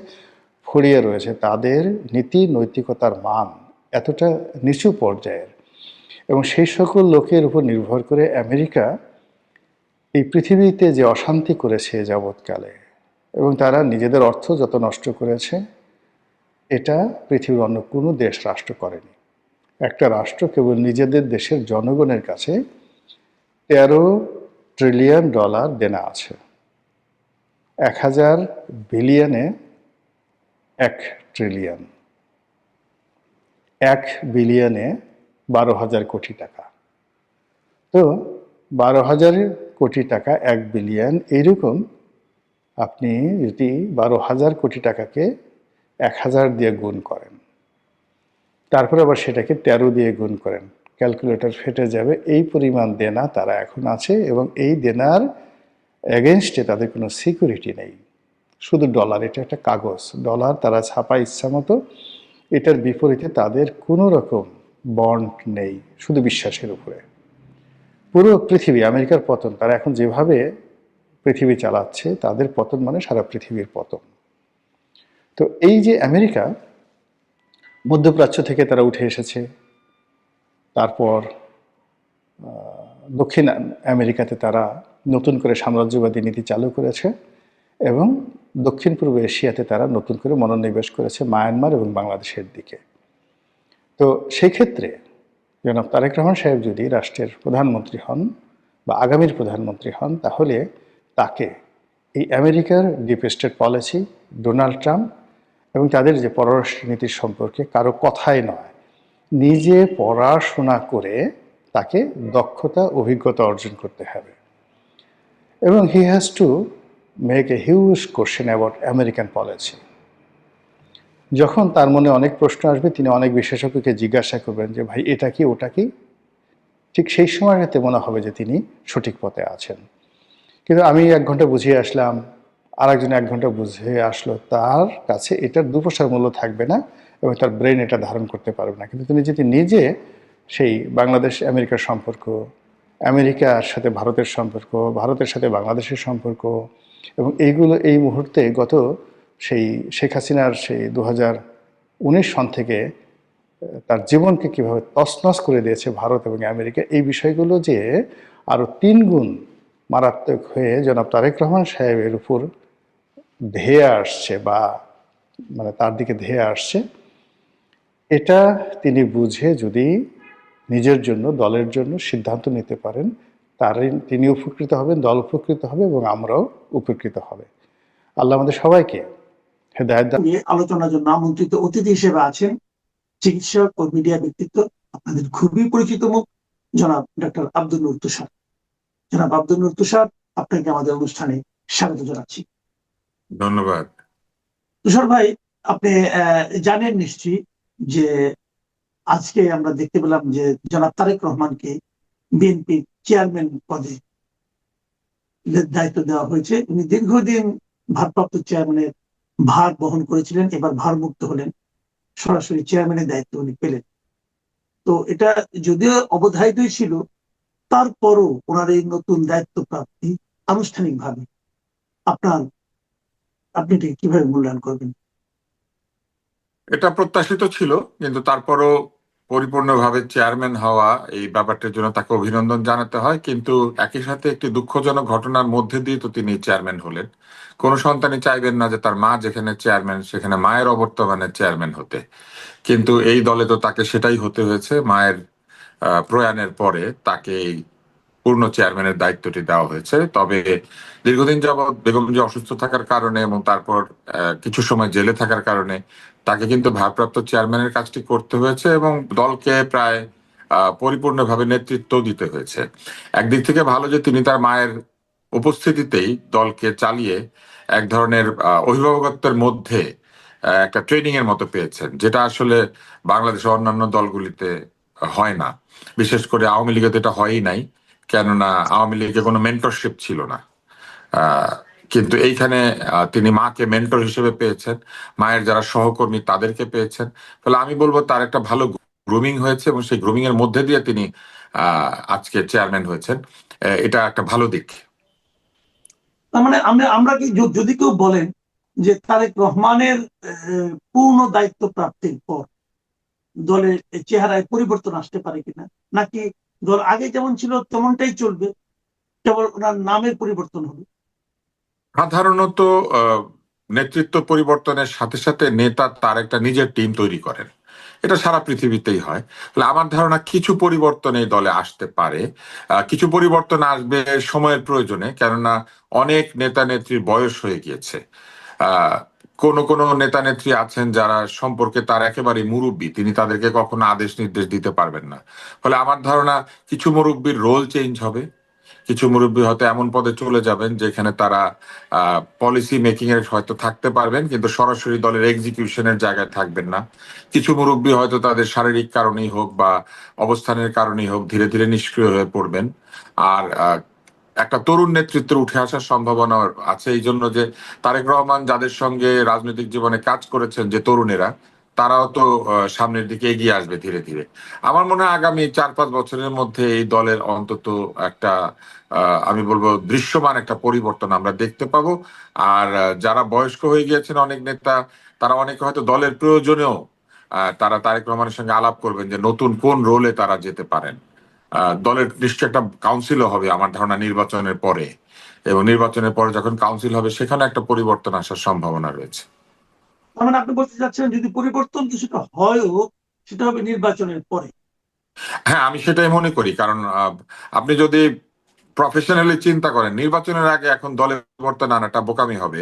ফড়িয়া রয়েছে, তাদের নীতি নৈতিকতার মান এতটা নিচু পর্যায়ের, এবং সেই সকল লোকের উপর নির্ভর করে আমেরিকা এই পৃথিবীতে যে অশান্তি করেছে যাবৎকালে, এবং তারা নিজেদের অর্থ যত নষ্ট করেছে, এটা পৃথিবীর অন্য কোনো দেশ রাষ্ট্র করেনি। একটা রাষ্ট্র কেবল নিজেদের দেশের জনগণের কাছে $13 ট্রিলিয়ন দেনা আছে। 1000 বিলিয়নে 1 ট্রিলিয়ন, 1 বিলিয়নে 12,000 কোটি টাকা। তো 12,000 কোটি টাকা, 1 বিলিয়ন, এইরকম আপনি যদি 12,000 কোটি টাকাকে 1000 দিয়ে গুণ করেন, তারপরে আবার সেটাকে 13 দিয়ে গুণ করেন, ক্যালকুলেটর ফেটে যাবে। এই পরিমাণ দেনা তারা এখন আছে, এবং এই দেনার এগেনস্টে তাদের কোনো সিকিউরিটি নেই, শুধু ডলার। এটা একটা কাগজ, ডলার তারা ছাপায় ইচ্ছা মতো, এটার বিপরীতে তাদের কোনো রকম বন্ড নেই, শুধু বিশ্বাসের উপরে। পুরো পৃথিবী, আমেরিকার পতন, তারা এখন যেভাবে পৃথিবী চালাচ্ছে, তাদের পতন মানে সারা পৃথিবীর পতন। তো এই যে আমেরিকা মধ্যপ্রাচ্য থেকে তারা উঠে এসেছে, তারপর দক্ষিণ আমেরিকাতে তারা নতুন করে সাম্রাজ্যবাদী নীতি চালু করেছে, এবং দক্ষিণ পূর্ব এশিয়াতে তারা নতুন করে মনোনিবেশ করেছে মায়ানমার এবং বাংলাদেশের দিকে। তো সেক্ষেত্রে জনাব তারেক রহমান সাহেব যদি রাষ্ট্রের প্রধানমন্ত্রী হন বা আগামীর প্রধানমন্ত্রী হন, তাহলে তাকে এই আমেরিকার deep state policy, Donald Trump এবং তাদের যে পররাষ্ট্রনীতির সম্পর্কে কারো কথাই নয়, নিজে পড়াশোনা করে তাকে দক্ষতা, অভিজ্ঞতা অর্জন করতে হবে। এবং he has to make a huge question about American policy. যখন তার মনে অনেক প্রশ্ন আসবে, তিনি অনেক বিশেষজ্ঞকে জিজ্ঞাসা করবেন যে ভাই এটা কি, ওটা কি, ঠিক সেই সময়টাতে মনে হবে যে তিনি সঠিক পথে আছেন। কিন্তু আমি 1 ঘন্টা বুঝিয়ে আসলাম, আর একজন 1 ঘন্টা বুঝিয়ে আসলো, তার কাছে এটার 2 পয়সার মূল্য থাকবে না, এবং তার ব্রেন এটা ধারণ করতে পারবে না। কিন্তু তিনি যদি নিজে সেই বাংলাদেশ আমেরিকার সম্পর্ক, আমেরিকার সাথে ভারতের সম্পর্ক, ভারতের সাথে বাংলাদেশের সম্পর্ক, এবং এইগুলো এই মুহূর্তে গত সেই শেখ হাসিনার সেই 2019 সন থেকে তার জীবনকে কীভাবে তছনছ করে দিয়েছে ভারত এবং আমেরিকা, এই বিষয়গুলো যে আরও 3 গুণ মারাত্মক হয়ে জনাব তারেক রহমান সাহেবের উপর ধেয়ে আসছে, বা মানে তার দিকে ধেয়ে আসছে, এটা তিনি বুঝে যদি নিজের জন্য, দলের জন্য সিদ্ধান্ত নিতে পারেন, তিনি উপকৃত হবেন, দল উপকৃত হবে এবং আমরাও উপকৃত হবে। আল্লাহ আমাদের সবাইকে হেদায়েত দান। আলোচনার জন্য আমন্ত্রিত অতিথি হিসেবে আছেন চিকিৎসক ও মিডিয়া ব্যক্তিত্ব, আপনাদের খুবই পরিচিত মুখ, জনাব ডক্টর আব্দুল নূর তুষার। জনাব আব্দুল নূর তুষার, আপনাকে আমাদের অনুষ্ঠানে স্বাগত জানাচ্ছি। ধন্যবাদ। তুষার ভাই, আপনি জানেন নিশ্চয়ই যে আজকে আমরা দেখতে পেলাম যে জনাব তারেক রহমানকে বিএনপির চেয়ারম্যান পদে দায়িত্ব দেওয়া হয়েছে। উনি দীর্ঘদিন ভারপ্রাপ্ত চেয়ারম্যানের ভার বহন করেছিলেন, এবার ভারমুক্ত হলেন, সরাসরি চেয়ারম্যানের দায়িত্ব উনি পেলেন। তো এটা যদিও অবধারিতই ছিল, তারপরও ওনার এই নতুন দায়িত্ব প্রাপ্তি আনুষ্ঠানিকভাবে আপনি এটাকে কিভাবে মূল্যায়ন করবেন? এটা প্রত্যাশিত ছিল, কিন্তু তারপরও পরিপূর্ণভাবে চেয়ারম্যান হওয়া এই ব্যাপারটার জন্য তাকে অভিনন্দন জানাতে হয়। কিন্তু একই সাথে একটি দুঃখজনক ঘটনার মধ্যে দিয়ে তো তিনি চেয়ারম্যান হলেন। কোনো সন্তানই চাইবেন না যে তার মা যেখানে চেয়ারম্যান সেখানে মায়ের অবর্তমানে চেয়ারম্যান হতে, কিন্তু এই দলে তো তাকে সেটাই হতে হয়েছে। মায়ের প্রয়াণের পরে তাকে এই পূর্ণ চেয়ারম্যানের দায়িত্বটি দেওয়া হয়েছে। তবে দীর্ঘদিন যাবৎ বেগম জি অসুস্থ থাকার কারণে এবং তারপর কিছু সময় জেলে থাকার কারণে তাকে কিন্তু ভারপ্রাপ্ত চেয়ারম্যানের কাজটি করতে হয়েছে এবং দলকে প্রায় পরিপূর্ণভাবে নেতৃত্ব দিতে হয়েছে। একদিক থেকে ভালো যে তিনি তার মায়ের উপস্থিতিতেই দলকে চালিয়ে এক ধরনের অভিভাবকত্বের মধ্যে একটা ট্রেনিং এর মতো পেয়েছেন, যেটা আসলে বাংলাদেশের অন্যান্য দলগুলিতে হয় না। বিশেষ করে আওয়ামী লীগে তো এটা হয়ই নাই, কেননা আওয়ামী লীগে কোনো মেন্টরশিপ ছিল না। কিন্তু এইখানে তিনি মাকে মেন্টর হিসেবে পেয়েছেন, মায়ের যারা সহকর্মী তাদেরকে পেয়েছেন। ফলে আমি বলবো তার একটা ভালো গ্রুমিং হয়েছে এবং সেই গ্রুমিং এর মধ্যে দিয়ে তিনি আজকে চেয়ারম্যান হয়েছেন। এটা একটা ভালো দিক। তার মানে আমরা কি যদি কেউ বলেন যে তারেক রহমানের পূর্ণ দায়িত্ব প্রাপ্তির পর দলের চেহারায় পরিবর্তন আসতে পারে কিনা, নাকি দল আগে যেমন ছিল তেমনটাই চলবে, কেবল ওনার নামের পরিবর্তন হবে? সাধারণত নেতৃত্ব পরিবর্তনের সাথে সাথে নেতা তার একটা নিজের টিম তৈরি করেন, এটা সারা পৃথিবীতেই হয়। তাহলে আমার ধারণা কিছু পরিবর্তন এই দলে আসতে পারে। কিছু পরিবর্তন আসবে সময়ের প্রয়োজনে, কেননা অনেক নেতা নেত্রীর বয়স হয়ে গিয়েছে। কোন কোন নেতা নেত্রী আছেন যারা সম্পর্কে তার একেবারে মুরব্বী, তিনি তাদেরকে কখনো আদেশ নির্দেশ দিতে পারবেন না। ফলে আমার ধারণা কিছু মুরব্বীর রোল চেঞ্জ হবে, কিছু মুরব্বী হয়তো এমন পদে চলে যাবেন যেখানে তারা পলিসি মেকিং এর হয়তো থাকতে পারবেন, কিন্তু সরাসরি দলের এক্সিকিউশনের জায়গায় থাকবেন না। কিছু মুরব্বী হয়তো তাদের শারীরিক কারণেই হোক বা অবস্থানের কারণেই হোক ধীরে ধীরে নিষ্ক্রিয় হয়ে পড়বেন। আর একটা তরুণ নেতৃত্বের উঠে আসার সম্ভাবনা আছে, এই জন্য যে তারেক রহমান যাদের সঙ্গে রাজনৈতিক জীবনে কাজ করেছেন, যে তরুণেরা, তারাও তো সামনের দিকে এগিয়ে আসবে ধীরে ধীরে। আমার মনে হয় আগামী 4-5 বছরের মধ্যে এই দলের অন্তত একটা আমি বলবো দৃশ্যমান একটা পরিবর্তন আমরা দেখতে পাবো। আর যারা বয়স্ক হয়ে গিয়েছেন অনেক নেতা, তারা অনেকে হয়তো দলের প্রয়োজনেও তারা তারেক রহমানের সঙ্গে আলাপ করবেন যে নতুন কোন রোলে তারা যেতে পারেন। দলের নিশ্চয় একটা কাউন্সিলও হবে আমার ধারণা নির্বাচনের পরে, এবং নির্বাচনের পরে যখন কাউন্সিল হবে সেখানে একটা পরিবর্তন আসার সম্ভাবনা রয়েছে। তার মানে আপনি বলতে চাচ্ছেন যদি পরিবর্তন কিছুটা হয়ও, সেটা হবে নির্বাচনের পরে? হ্যাঁ, আমি সেটাই মনে করি। কারণ আপনি যদি প্রফেশনালি চিন্তা করেন, নির্বাচনের আগে এখন দলে পরিবর্তন আনাটা বোকামি হবে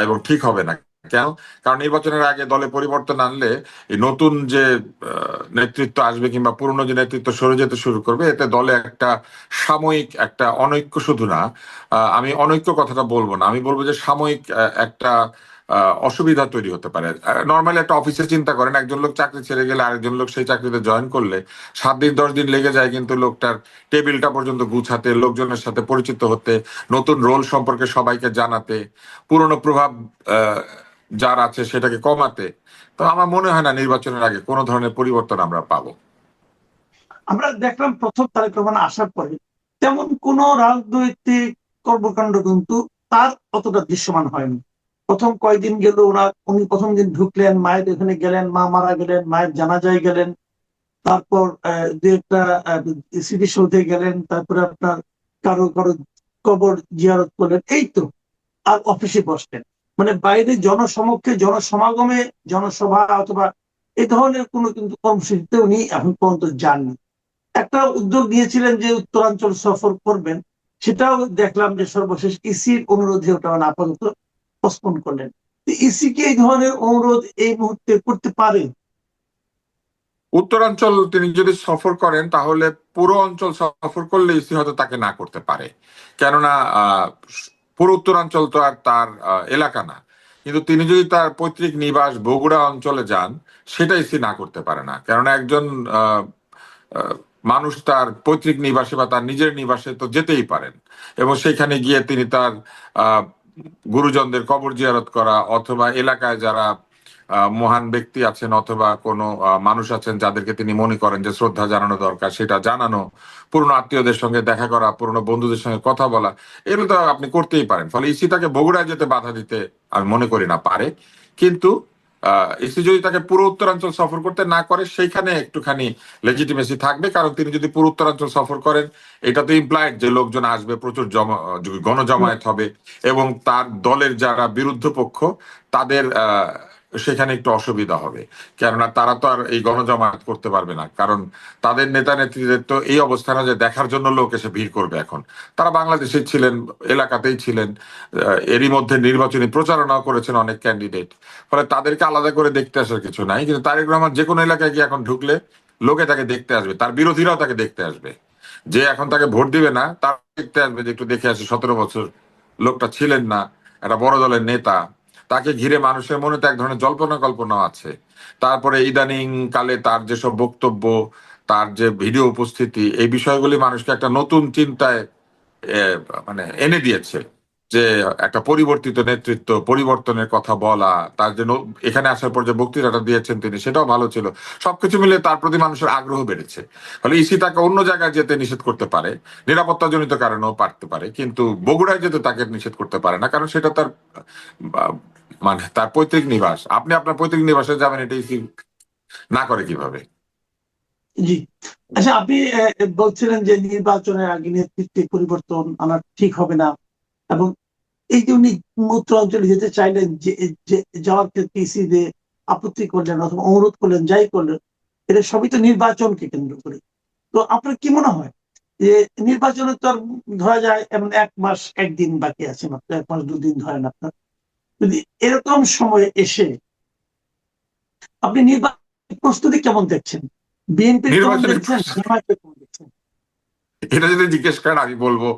এবং ঠিক হবে না। কেন? কারণ নির্বাচনের আগে দলে পরিবর্তন আনলে এই নতুন যে নেতৃত্ব আসবে কিংবা পুরনো যে নেতৃত্ব সরে যেতে শুরু করবে, এতে দলে একটা সাময়িক একটা অনৈক্য, শুধু না, আমি অনৈক্য কথাটা বলবো না, আমি বলবো যে সাময়িক একটা অসুবিধা তৈরি হতে পারে। নর্মালি একটা অফিসে চিন্তা করেন, একজন লোক চাকরি ছেড়ে গেলে আরেকজন লোক সেই চাকরিতে জয়েন করলে 7 দিন 10 দিন লেগে যায়, কিন্তু লোকটার টেবিলটা পর্যন্ত গুছাতে, লোকজনের সাথে পরিচিত হতে, নতুন রোল সম্পর্কে সবাইকে জানাতে, পুরনো প্রভাব যার আছে সেটাকে কমাতে। তো আমার মনে হয় না নির্বাচনের আগে কোনো ধরনের পরিবর্তন আমরা পাবো। আমরা দেখলাম প্রথম তারেক রহমান আসার পরে তেমন কোন রাজনৈতিক কর্মকাণ্ড কিন্তু তার অতটা দৃশ্যমান হয়নি। প্রথম কয়েকদিন গেল উনি প্রথম দিন ঢুকলেন, মায়ের এখানে গেলেন, মা মারা গেলেন, মায়ের জানাজায় গেলেন, তারপর দু একটা স্মৃতিসৌধে গেলেন, তারপরে আপনার কারো কারো কবর জিয়ারত করলেন, এই তো। আর অফিসে বসলেন, মানে বাইরে জনসমক্ষে, জনসমাগমে, জনসভা অথবা এই ধরনের কোনো কিন্তু কর্মসূচিতে উনি এখন পর্যন্ত যাননি। একটা উদ্যোগ নিয়েছিলেন যে উত্তরাঞ্চল সফর করবেন, সেটাও দেখলাম যে সর্বশেষ ইসির অনুরোধে ওটা আপাতত পোস্টপোন করলেন। ইসি কি এই ধরনের অনুরোধ এই মুহূর্তে করতে পারে? উত্তরাঞ্চল তিনি যদি সফর করেন তাহলে পুরো অঞ্চল সফর করলে ইসি হয়তো তাকে না করতে পারে, কেননা পুরো উত্তরাঞ্চল তো আর তার এলাকা না। কিন্তু তিনি যদি তার পৈতৃক নিবাস বগুড়া অঞ্চলে যান, সেটা ইসি না করতে পারে না, কেননা একজন আহ, আহ, মানুষ তার পৈতৃক নিবাসে বা তার নিজের নিবাসে তো যেতেই পারেন, এবং সেখানে গিয়ে তিনি তার আহ গুরুজনদের কবর জিয়ারত করা, অথবা এলাকায় যারা মহান ব্যক্তি আছেন অথবা কোনো মানুষ আছেন যাদেরকে তিনি মনে করেন যে শ্রদ্ধা জানানো দরকার, সেটা জানানো, পুরনো আত্মীয়দের সঙ্গে দেখা করা, পুরনো বন্ধুদের সঙ্গে কথা বলা, এগুলো তো আপনি করতেই পারেন। ফলে ইসি তাকে বগুড়ায় যেতে বাধা দিতে আমি মনে করি না পারে। কিন্তু ইসি যদি তাকে পুরো উত্তরাঞ্চল সফর করতে না করে, সেইখানে একটুখানি লেজিটিমেসি থাকবে, কারণ তিনি যদি পুরো উত্তরাঞ্চল সফর করেন, এটা তো ইমপ্লাইড যে লোকজন আসবে, প্রচুর গণজমায়েত হবে, এবং তার দলের যারা বিরুদ্ধ পক্ষ তাদের সেখানে একটু অসুবিধা হবে, কেননা তারা তো আর এই গণজমায়েত করতে পারবে না, কারণ তাদের নেতা নেত্রীদের তো এই অবস্থানে যে দেখার জন্য লোক এসে ভিড় করবে। এখন তারা বাংলাদেশে ছিলেন, এলাকাতেই ছিলেন, এরই মধ্যে নির্বাচনী প্রচারণাও করেছেন অনেক ক্যান্ডিডেট, ফলে তাদেরকে আলাদা করে দেখতে আসার কিছু নাই। কিন্তু তারেক রহমান যে কোনো এলাকায় গিয়ে এখন ঢুকলে লোকে তাকে দেখতে আসবে, তার বিরোধীরাও তাকে দেখতে আসবে, যে এখন তাকে ভোট দিবে না তার দেখতে আসবে যে একটু দেখে আসে, 17 বছর লোকটা ছিলেন না, একটা বড় দলের নেতা, তাকে ঘিরে মানুষের মনে তো এক ধরনের জল্পনা কল্পনা আছে। তারপরে ইদানিং কালে তার যেসব বক্তব্য, তার যে ভিডিও উপস্থিতি, এই বিষয়গুলি মানুষকে একটা নতুন চিন্তায় এ, মানে এনে দিয়েছে, যে একটা পরিবর্তিত নেতৃত্ব, পরিবর্তনের কথা বলা, তার যে এখানে আসার পর যে বক্তৃতাটা দিয়েছেন তিনি, সেটাও ভালো ছিল। সবকিছু মিলে তার প্রতি মানুষের আগ্রহ বেড়েছে। ফলে ইসি তাকে অন্য জায়গায় যেতে নিষেধ করতে পারে, নিরাপত্তাজনিত কারণেও পারতে পারে, কিন্তু বগুড়ায় যেতে তাকে নিষেধ করতে পারে না, কারণ সেটা তার আহ, মানে তার পৈতৃক নিবাস। আপনি আপনার পৈতৃক নিবাসে যাবেন, এটা ইসি না করে কিভাবে? জি। আচ্ছা, আপনি বলছিলেন যে নির্বাচনের আগে নেতৃত্বে পরিবর্তন আনা ঠিক হবে না, এবং এই যে উনি উত্তরাঞ্চলে যেতে চাইলেন, যে যাওয়ার ক্ষেত্রে ইসি যে আপত্তি করলেন অথবা অনুরোধ করলেন, যাই করলেন, এটা সবই তো নির্বাচনকে কেন্দ্র করে। তো আপনার কি মনে হয় যে নির্বাচনে তো আর ধরা যায় এমন 1 মাস 1 দিন বাকি আছে, মাত্র 1 মাস 2 দিন ধরেন আপনার, যদি এরকম সময়ে এসে আপনি নির্বাচন প্রস্তুতি কেমন দেখছেন? বিএনপির কেমন নির্বাচনের দেখছেন, জামায়াতের কেমন দেখছেন? এটা যদি জিজ্ঞেস করেন, আমি বলবো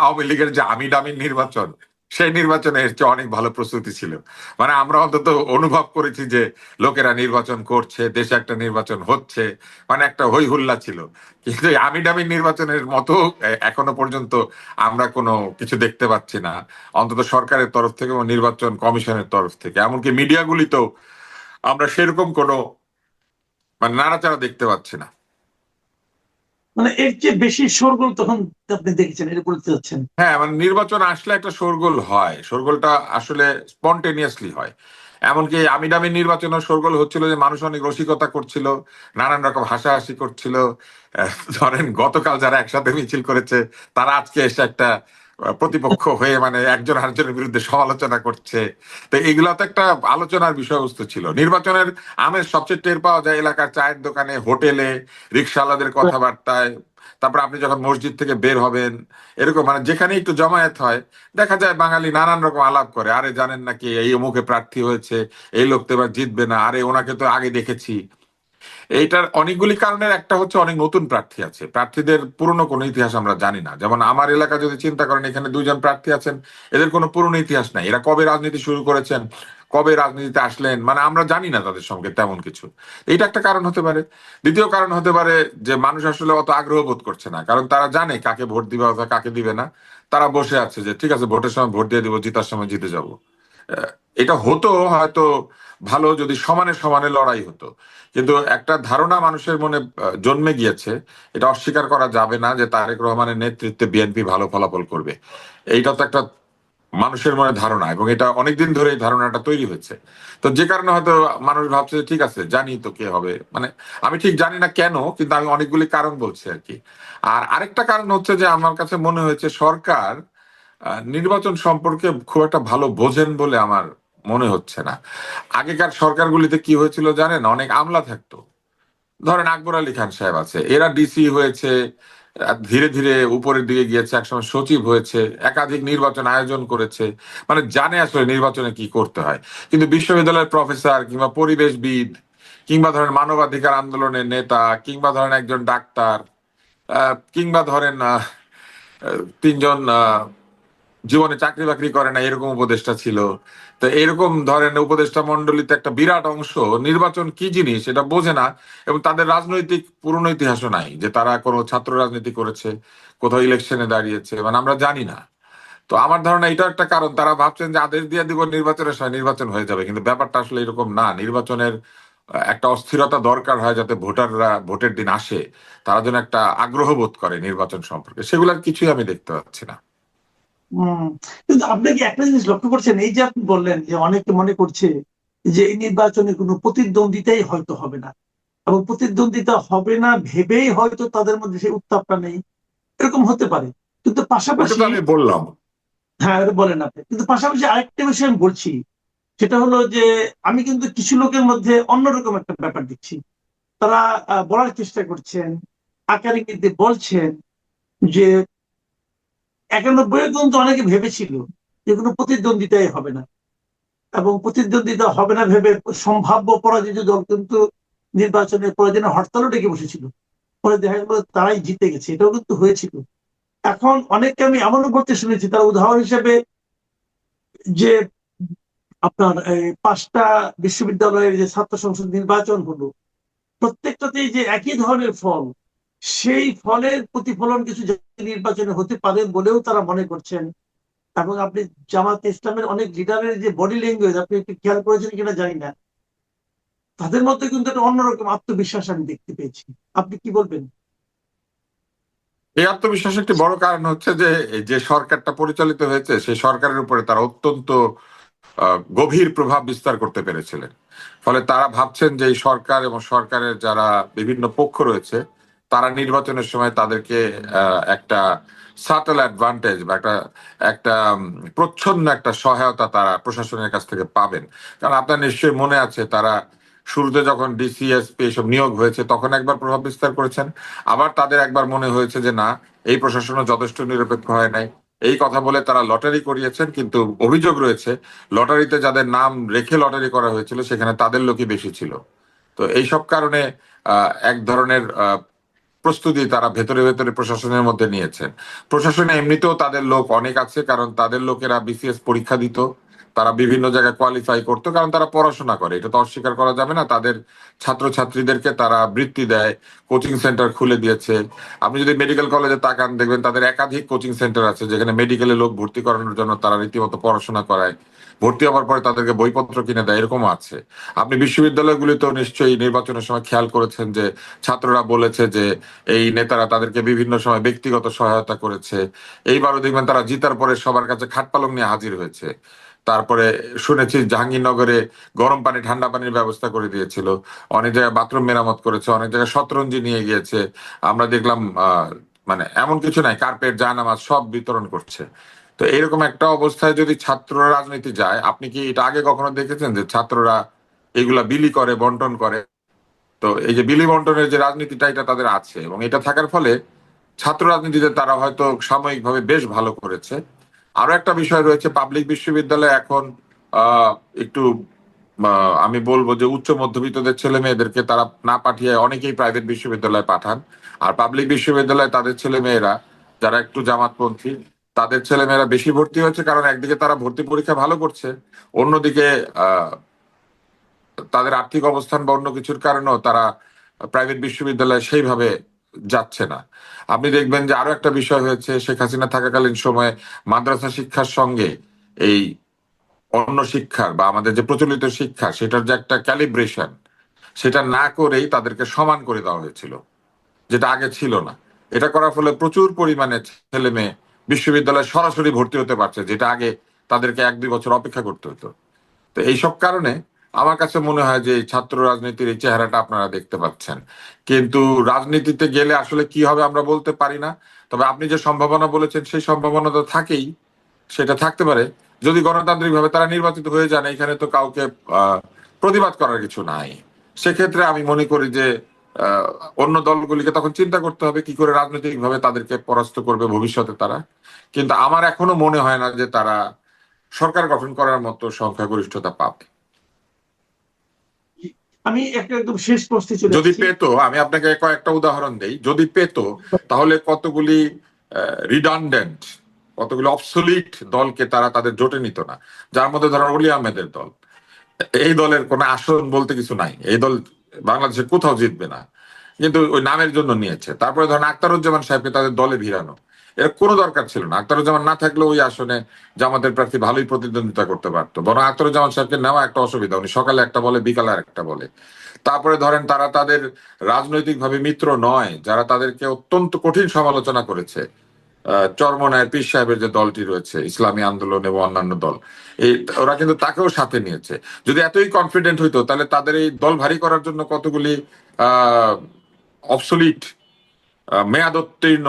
আওয়ামী লীগের যে আমি ডামি নির্বাচন, সেই নির্বাচনে এর চেয়ে অনেক ভালো প্রস্তুতি ছিল। মানে আমরা অন্তত অনুভব করেছি যে লোকেরা নির্বাচন করছে, দেশে একটা নির্বাচন হচ্ছে, মানে একটা হই হুল্লা ছিল। কিন্তু এই আমি ডামি নির্বাচনের মতো এখনো পর্যন্ত আমরা কোনো কিছু দেখতে পাচ্ছি না, অন্তত সরকারের তরফ থেকে এবং নির্বাচন কমিশনের তরফ থেকে, এমনকি মিডিয়াগুলিতেও আমরা সেরকম কোনো মানে নাড়াচাড়া দেখতে পাচ্ছি না। মানে এর চেয়ে বেশি শোরগোল তখন আপনি দেখেছেন, এটা বলতে চাচ্ছেন? হ্যাঁ, মানে নির্বাচন আসলে একটা শোরগোল হয়, শোরগোলটা আসলে স্পন্টেনিয়াসলি হয়। এমনকি আমি দামি নির্বাচনের শোরগোল হচ্ছিল যে মানুষ অনেক রসিকতা করছিল, নানান রকম হাসাহাসি করছিল। ধরেন গতকাল যারা একসাথে মিছিল করেছে, তারা আজকে এসে একটা প্রতিপক্ষ হয়ে মানে একজন আরেকজনের বিরুদ্ধে সমালোচনা করছে। তো এগুলো তো একটা আলোচনার বিষয়বস্তু ছিল। নির্বাচনের আমেজ সবচেয়ে টের পাওয়া যায় এলাকার চায়ের দোকানে, হোটেলে, রিকশাওয়ালাদের কথাবার্তায়। তারপর আপনি যখন মসজিদ থেকে বের হবেন, এরকম মানে যেখানে একটু জমায়েত হয়, দেখা যায় বাঙালি নানান রকম আলাপ করে, আরে জানেন নাকি এই অমুকে প্রার্থী হয়েছে, এই লোক তো এবার জিতবে না, আরে ওনাকে তো আগে দেখেছি। এইটার অনেকগুলি কারণের একটা হচ্ছে অনেক নতুন প্রার্থী আছে, প্রার্থীদের পুরনো কোনো ইতিহাস আমরা জানি না। যেমন আমার এলাকা যদি চিন্তা করেন, এখানে 2জন প্রার্থী আছেন, এদের কোনো পুরনো ইতিহাস নাই, এরা কবে রাজনীতি শুরু করেছেন, কবে রাজনীতিতে আসলেন, মানে আমরা জানি না তাদের সঙ্গে তেমন কিছু। এটা একটা কারণ হতে পারে। দ্বিতীয় কারণ হতে পারে যে মানুষ আসলে অত আগ্রহ বোধ করছে না, কারণ তারা জানে কাকে ভোট দিবে অথবা কাকে দিবে না। তারা বসে আছে যে ঠিক আছে, ভোটের সময় ভোট দিয়ে দিব, জিতার সময় জিতে যাব। আহ, এটা হতো হয়তো ভালো যদি সমানে সমানে লড়াই হতো, কিন্তু একটা ধারণা মানুষের মনে জন্মে গিয়েছে, এটা অস্বীকার করা যাবে না যে তারেক রহমানের নেতৃত্বে বিএনপি ভালো ফলাফল করবে। এইটা তো একটা মানুষের মনে ধারণা, এবং এটা অনেকদিন ধরে এই ধারণাটা তৈরি হয়েছে। তো যে কারণে হয়তো মানুষ ভাবছে যে ঠিক আছে, জানি তো কে হবে, মানে আমি ঠিক জানি না কেন, কিন্তু আমি অনেকগুলি কারণ বলছি আর কি। আর আরেকটা কারণ হচ্ছে যে আমার কাছে মনে হয়েছে সরকার নির্বাচন সম্পর্কে খুব একটা ভালো বোঝেন বলে আমার মনে হচ্ছে না। আগেকার সরকারগুলিতে কি হয়েছিল জানেন, অনেক আমলা থাকতো, ধরেন আকবর আলী খান সাহেব আছে, এরা ডিসি হয়েছে, ধীরে ধীরে উপরের দিকে গিয়েছে, একসময় সচিব হয়েছে, একাধিক নির্বাচন আয়োজন করেছে, মানে জানে আসলে নির্বাচনে কি করতে হয়। কিন্তু বিশ্ববিদ্যালয়ের প্রফেসর কিংবা পরিবেশবিদ কিংবা ধরেন মানবাধিকার আন্দোলনের নেতা কিংবা ধরেন একজন ডাক্তার কিংবা ধরেন তিনজন জীবনে চাকরি বাকরি করে না এরকম উপদেষ্টা ছিল। তো এরকম ধরেন উপদেষ্টা মন্ডলীতে একটা বিরাট অংশ নির্বাচন কি জিনিস এটা বোঝে না, এবং তাদের রাজনৈতিক পুরনো ইতিহাসও নাই যে তারা কোনো ছাত্র রাজনীতি করেছে, কোথাও ইলেকশনে দাঁড়িয়েছে, মানে আমরা জানি না। তো আমার ধারণা এটা একটা কারণ, তারা ভাবছেন যে আদেশ দিয়ে দিব নির্বাচনের সময় নির্বাচন হয়ে যাবে, কিন্তু ব্যাপারটা আসলে এরকম না। নির্বাচনের একটা অস্থিরতা দরকার হয় যাতে ভোটাররা ভোটের দিন আসে, তারা যেন একটা আগ্রহ বোধ করে নির্বাচন সম্পর্কে, সেগুলোর কিছুই আমি দেখতে পাচ্ছি না। হম কিন্তু আপনি কি একটা জিনিস লক্ষ্য করছেন, এই যে আপনি বললেন যে অনেকে মনে করছে যে এই নির্বাচনে কোনো প্রতিদ্বন্দ্বিতাই হয়তো হবে না, এবং প্রতিদ্বন্দ্বিতা হবে না ভেবেই হয়তো তাদের মধ্যে সেই উত্তাপটা নেই, এরকম হতে পারে। কিন্তু ওটা পাশাপাশি, তো আমি বললাম। হ্যাঁ এটা বলেন আপনি, কিন্তু পাশাপাশি আরেকটা বিষয় আমি বলছি, সেটা হলো যে আমি কিন্তু কিছু লোকের মধ্যে অন্যরকম একটা ব্যাপার দেখছি। তারা বলার চেষ্টা করছেন, আকার ইঙ্গিতে বলছেন যে 91 কিন্তু অনেকে ভেবেছিল যে কোনো প্রতিদ্বন্দ্বিতাই হবে না, এবং প্রতিদ্বন্দ্বিতা হবে না ভেবে সম্ভাব্য পরাজিত দল কিন্তু নির্বাচনের পরের দিনে হরতালও ডেকে বসেছিল। পরে দেখা গেল তারাই জিতে গেছে, এটাও কিন্তু হয়েছিল। এখন অনেককে আমি এমনও বলতে শুনেছি, তার উদাহরণ হিসেবে যে আপনার 5টা বিশ্ববিদ্যালয়ের যে ছাত্র সংসদ নির্বাচন হলো, প্রত্যেকটাতেই যে একই ধরনের ফল, সেই ফলের প্রতিফলন কিছু নির্বাচনে হতে পারে বলেও তারা মনে করছেন। এবং আপনি জামাত ইসলামের অনেক লিডারের যে বডি ল্যাঙ্গুয়েজ আপনি একটু খেয়াল করেছেন কিনা জানি না, তাদের মধ্যে কিন্তু একটা অন্যরকম আত্মবিশ্বাস আমি দেখতে পেয়েছি। আপনি কি বলবেন? এই আত্মবিশ্বাসের একটি বড় কারণ হচ্ছে যে এই যে সরকারটা পরিচালিত হয়েছে সেই সরকারের উপরে তারা অত্যন্ত গভীর প্রভাব বিস্তার করতে পেরেছিলেন। ফলে তারা ভাবছেন যে এই সরকার এবং সরকারের যারা বিভিন্ন পক্ষ রয়েছে তারা নির্বাচনের সময় তাদেরকে একটা সাটল অ্যাডভান্টেজ বা একটা একটা প্রচ্ছন্ন একটা সহায়তা তারা প্রশাসনের কাছ থেকে পাবেন। কারণ আপনার নিশ্চয়ই মনে আছে তারা শুরুতে যখন ডিসিএসপি এসব নিয়োগ হয়েছে তখন একবার প্রভাব বিস্তার করেছেন, আবার তাদের একবার মনে হয়েছে যে না, এই প্রশাসনও যথেষ্ট নিরপেক্ষ হয় নাই, এই কথা বলে তারা লটারি করিয়েছেন। কিন্তু অভিযোগ রয়েছে লটারিতে যাদের নাম রেখে লটারি করা হয়েছিল সেখানে তাদের লোকই বেশি ছিল। তো এইসব কারণে এক ধরনের প্রস্তুতি তারা ভেতরে ভেতরে প্রশাসনের মধ্যে নিয়েছেন। প্রশাসনে এমনিতেও তাদের লোক অনেক আছে, কারণ তাদের লোকেরা বিসিএস পরীক্ষা দিত, তারা বিভিন্ন জায়গায় কোয়ালিফাই করতো, কারণ তারা পড়াশোনা করে, এটা তো অস্বীকার করা যাবে না। তাদের ছাত্রছাত্রীদেরকে তারা বৃত্তি দেয়, কোচিং সেন্টার খুলে দিয়েছে। আপনি যদি মেডিকেল কলেজে তাকান দেখবেন তাদের একাধিক কোচিং সেন্টার আছে যেখানে মেডিকেলে লোক ভর্তি করানোর জন্য তারা রীতিমতো পড়াশোনা করায়, ভর্তি হওয়ার পরে তাদেরকে বইপত্র কিনে দেয়, এরকমও আছে। আপনি বিশ্ববিদ্যালয়গুলিতেও নিশ্চয়ই নির্বাচনের সময় খেয়াল করেছেন যে ছাত্ররা বলেছে যে এই নেতারা তাদেরকে বিভিন্ন সময় ব্যক্তিগত সহায়তা করেছে। এইবারও দেখবেন তারা জিতার পরে সবার কাছে খাটপালং নিয়ে হাজির হয়েছে। তারপরে শুনেছি জাহাঙ্গীরনগরে গরম পানি ঠান্ডা পানির ব্যবস্থা করে দিয়েছিল, অনেক জায়গায় বাথরুম মেরামত করেছে, অনেক জায়গায় শতরঞ্জি নিয়ে গিয়েছে। আমরা দেখলাম মানে এমন কিছু নাই, কার্পেট জায়নামাজ সব বিতরণ করছে। তো এরকম একটা অবস্থায় যদি ছাত্র রাজনীতি যায়, আপনি কি এটা আগে কখনো দেখেছেন যে ছাত্ররা এগুলা বিলি করে বন্টন করে? তো এই যে বিলি বন্টনের যে রাজনীতিটা এটা তাদের আছে, এবং এটা থাকার ফলে ছাত্র রাজনীতিতে তারা হয়তো সাময়িকভাবে বেশ ভালো করেছে। আরো একটা বিষয় রয়েছে, পাবলিক বিশ্ববিদ্যালয়ে এখন আহ একটু আমি বলবো যে উচ্চ মধ্যবিত্তদের ছেলে মেয়েদেরকে তারা না পাঠিয়ে অনেকেই প্রাইভেট বিশ্ববিদ্যালয়ে পাঠান। আর পাবলিক বিশ্ববিদ্যালয়ে তাদের ছেলে মেয়েরা যারা একটু জামাতপন্থী তাদের ছেলে মেয়েরা বেশি ভর্তি হয়েছে, কারণ একদিকে তারা ভর্তি পরীক্ষা ভালো করছে, অন্যদিকে আহ তাদের আর্থিক অবস্থান বা অন্য কিছুর কারণেও তারা প্রাইভেট বিশ্ববিদ্যালয়ে সেইভাবে যাচ্ছে না। আপনি দেখবেন যে আরো একটা বিষয় হয়েছে, শেখ হাসিনা থাকাকালীন সময়ে মাদ্রাসা শিক্ষার সঙ্গে এই অন্য শিক্ষার বা আমাদের যে প্রচলিত শিক্ষা সেটার যে একটা ক্যালিব্রেশন, সেটা না করেই তাদেরকে সমান করে দেওয়া হয়েছিল, যেটা আগে ছিল না। এটা করার ফলে প্রচুর পরিমাণে ছেলে মেয়ে বিশ্ববিদ্যালয়ে সরাসরি ভর্তি হতে পারছে, যেটা আগে তাদেরকে 1-2 বছর অপেক্ষা করতে হতো। তো এইসব কারণে আমার কাছে মনে হয় যে এই ছাত্র রাজনীতির এই চেহারাটা আপনারা দেখতে পাচ্ছেন। কিন্তু রাজনীতিতে গেলে আসলে কি হবে আমরা বলতে পারি না। তবে আপনি যে সম্ভাবনা বলেছেন সেই সম্ভাবনা তো থাকেই, সেটা থাকতে পারে যদি গণতান্ত্রিক ভাবে তারা নির্বাচিত হয়ে যান। এখানে তো কাউকে প্রতিবাদ করার কিছু নাই। সেক্ষেত্রে আমি মনে করি যে আহ, অন্য দলগুলিকে তখন চিন্তা করতে হবে কি করে রাজনৈতিকভাবে তাদেরকে পরাস্ত করবে ভবিষ্যতে তারা। কিন্তু আমার এখনো মনে হয় না যে তারা সরকার গঠন করার মতো সংখ্যাগরিষ্ঠতা পাবে। আমি একটা একদম শেষ প্রশ্নে চলে যদি আসছি। পেতো, আমি আপনাকে কয়েকটা উদাহরণ দেই, যদি পেতো তাহলে কতগুলি রিডান্ডেন্ট, কতগুলি অবসোলিট দলকে তারা তাদের জোটে নিত না। যার মধ্যে ধরেন অলি আহমেদের দল, এই দলের কোনো আসন বলতে কিছু নাই, এই দল বাংলাদেশে কোথাও জিতবে না, কিন্তু ওই নামের জন্য নিয়েছে। তারপরে ধরেন আখতারুজ্জামান সাহেবকে তাদের দলে ভিড়ানো, এর কোনো দরকার ছিল না। আখতারুজ্জামান না থাকলে ওই আসনে জামাতের প্রার্থী ভালোই প্রতিদ্বন্দ্বিতা করতে পারতো, বরং আখতারুজ্জামান সাহেবকে নেওয়া একটা অসুবিধা, উনি সকালে একটা বলে বিকালে আর একটা বলে। তারপরে ধরেন তারা তাদের রাজনৈতিকভাবে মিত্র নয়, যারা তাদেরকে অত্যন্ত কঠিন সমালোচনা করেছে, চরমনায়ের পীর সাহেবের যে দলটি রয়েছে, ইসলামী আন্দোলন এবং অন্যান্য দল, এই ওরা কিন্তু তাকেও সাথে নিয়েছে। যদি এতই কনফিডেন্ট হইতো তাহলে তাদের এই দল ভারী করার জন্য কতগুলি আহ অবসলিট মেয়াদোত্তীর্ণ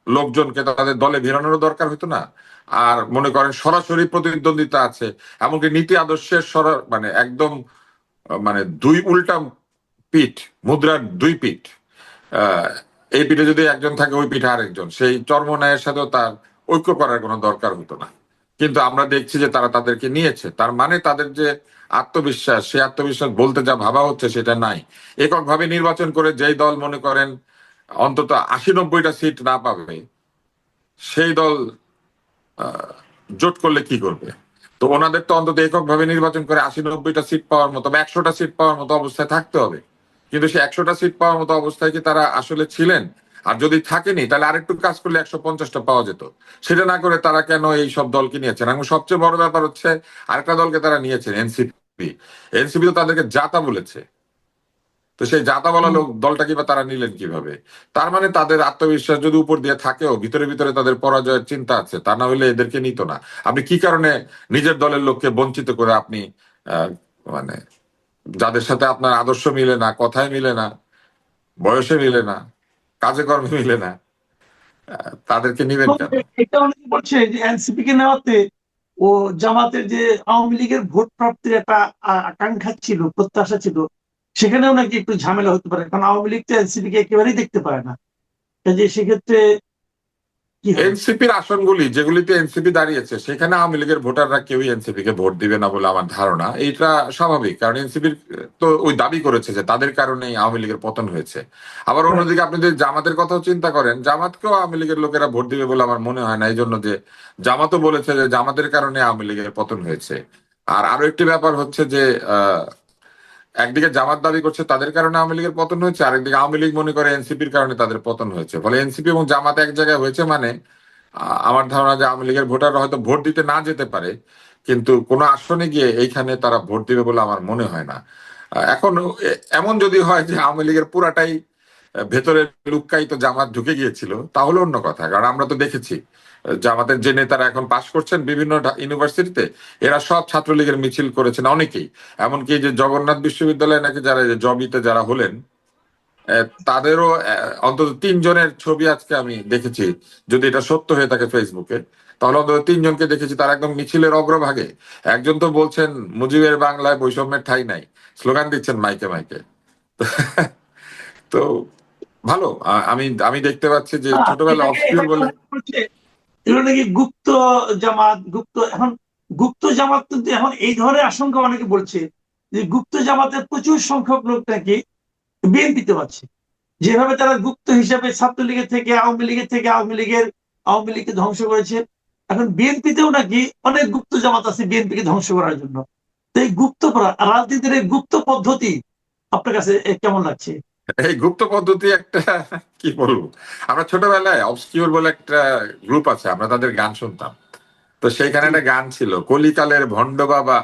লোকজনকে তাদের দলে ভিড়ানোর দরকার হতো না। আর মনে করেন সরাসরি প্রতিদ্বন্দ্বিতা আছে, এমনকি নীতি আদর্শের মানে একদম মানে দুই উল্টা পিঠ, মুদ্রার দুই পিঠ। আহ, এই পিঠে যদি একজন থাকে ওই পিঠে আরেকজন, সেই চর্মনায়ের সাথেও তার ঐক্য করার কোনো দরকার হতো না। কিন্তু আমরা দেখছি যে তারা তাদেরকে নিয়েছে, তার মানে তাদের যে আত্মবিশ্বাস, সে আত্মবিশ্বাস বলতে যা ভাবা হচ্ছে সেটা নাই। এককভাবে নির্বাচন করে যেই দল মনে করেন অন্তত 80-90টা সিট না পাবে, সেই দল জোট করলে কি করবে? তো ওনাদের তো অন্তত এককভাবে নির্বাচন করে 80-90টা সিট পাওয়ার মতো বা 100টা সিট পাওয়ার মতো অবস্থায় থাকতে হবে। কিন্তু সে 100টা সিট পাওয়ার মতো অবস্থায় কি তারা আসলে ছিলেন? আর যদি থাকেনি তাহলে আরেকটু কাজ করলে 150টা পাওয়া যেত। সেটা না করে তারা কেন এই সব দলকে নিয়েছেন? এবং সবচেয়ে বড় ব্যাপার হচ্ছে আরেকটা দলকে তারা নিয়েছেন, এনসিপি। এনসিপি তো তাদেরকে জাতা বলেছে, তো সেই জাতা বলা লোক দলটাকে বা তারা নিলেন কিভাবে? তার মানে তাদের আত্মবিশ্বাস যদি উপর দিয়ে থাকেও, ভিতরে ভিতরে তাদের পরাজয়ের চিন্তা আছে, তা না হলে এদেরকে নিত না। আপনি কি কারণে নিজের দলের লোককে বঞ্চিত করে আপনি আহ, মানে যাদের সাথে আপনার আদর্শ মিলে না, কথায় মিলে না, বয়সে মিলে না, কাজে কর্মে মিলে না, তাদেরকে নিবেন এবং কেন? এটা অনেকে বলছে যে এনসিপি কে নেওয়াতে ও জামাতের যে আওয়ামী লীগের ভোট প্রাপ্তির একটা আকাঙ্ক্ষা ছিল, প্রত্যাশা ছিল, সেখানেও নাকি একটু ঝামেলা হতে পারে, কারণ আওয়ামী লীগ তো এনসিপি কে একেবারেই দেখতে পারে না। কাজে সেক্ষেত্রে কি হবে? এনসিপির আসনগুলি যেগুলিতে এনসিপি দাঁড়িয়েছে সেখানে আওয়ামী লীগের ভোটাররা কেউই এনসিপি কে ভোট দিবে না বলে আমার ধারণা। এটা স্বাভাবিক, কারণ এনসিপির তো ওই দাবি করেছে যে তাদের কারণেই আওয়ামী লীগের পতন হয়েছে। আবার অন্যদিকে আপনি যদি জামাতের কথাও চিন্তা করেন, জামাতকেও আওয়ামী লীগের লোকেরা ভোট দিবে বলে আমার মনে হয় না, এই জন্য যে জামাতও বলেছে যে জামাতের কারণে আওয়ামী লীগের পতন হয়েছে। আর আরো একটি ব্যাপার হচ্ছে যে আহ একদিকে জামাত দাবি করছে তাদের কারণে আওয়ামী লীগের পতন হয়েছে, আরেকদিকে আওয়ামী লীগ মনে করে এনসিপির কারণে তাদের পতন হয়েছে। ফলে এনসিপি এবং জামাত এক জায়গায় হয়েছে মানে আমার ধারণা যে আওয়ামী লীগের ভোটাররা হয়তো ভোট দিতে না যেতে পারে, কিন্তু কোনো আসনে গিয়ে এইখানে তারা ভোট দিবে বলে আমার মনে হয় না। এখন এমন যদি হয় যে আওয়ামী লীগের পুরাটাই ভেতরে লুক্কায়িত জামাত ঢুকে গিয়েছিল তাহলে অন্য কথা, কারণ আমরা তো দেখেছি জামাতের যে নেতারা এখন পাশ করছেন বিভিন্ন ইউনিভার্সিটিতে, এরা সব ছাত্রলীগের মিছিল করেছেন অনেকেই। এমনকি যে জগন্নাথ বিশ্ববিদ্যালয়ে নাকি যারা জবিতে যারা হলেন, তাদেরও অন্তত 3 জনের ছবি আজকে আমি দেখেছি, যদি এটা সত্য হয়ে থাকে ফেসবুকে, তাহলে অন্তত 3 জনকে দেখেছি তারা একদম মিছিলের অগ্রভাগে। একজন তো বলছেন মুজিবের বাংলায় বৈষম্যের ঠাঁই নাই, স্লোগান দিচ্ছেন মাইকে মাইকে। তো ভালো, আমি আমি দেখতে পাচ্ছি যে ছোটবেলায় এটাকে অবসকিউর এটাকে বলে। অনেকে বলছে এগুলো নাকি গুপ্ত জামাত, গুপ্ত এখন গুপ্ত জামাত কিন্তু এখন এই ধরনের আশঙ্কা অনেকে বলছে যে গুপ্ত জামাতের প্রচুর সংখ্যক লোক নাকি বিএনপিতে আছে। যেভাবে তারা গুপ্ত হিসাবে ছাত্রলীগের থেকে আওয়ামী লীগকে ধ্বংস করেছে, এখন বিএনপিতেও নাকি অনেক গুপ্ত জামাত আছে বিএনপিকে ধ্বংস করার জন্য। তো এই গুপ্ত রাজনীতির এই গুপ্ত পদ্ধতি আপনার কাছে কেমন লাগছে? এই গুপ্ত পদ্ধতি একটা কি বলবো, আমরা ছোটবেলায় অবসকিউর বলে একটা গ্রুপ আছে, আমরা তাদের গান শুনতাম। তো সেইখানে জি। একটা গান ছিল, কলিকালের ভণ্ড বাবা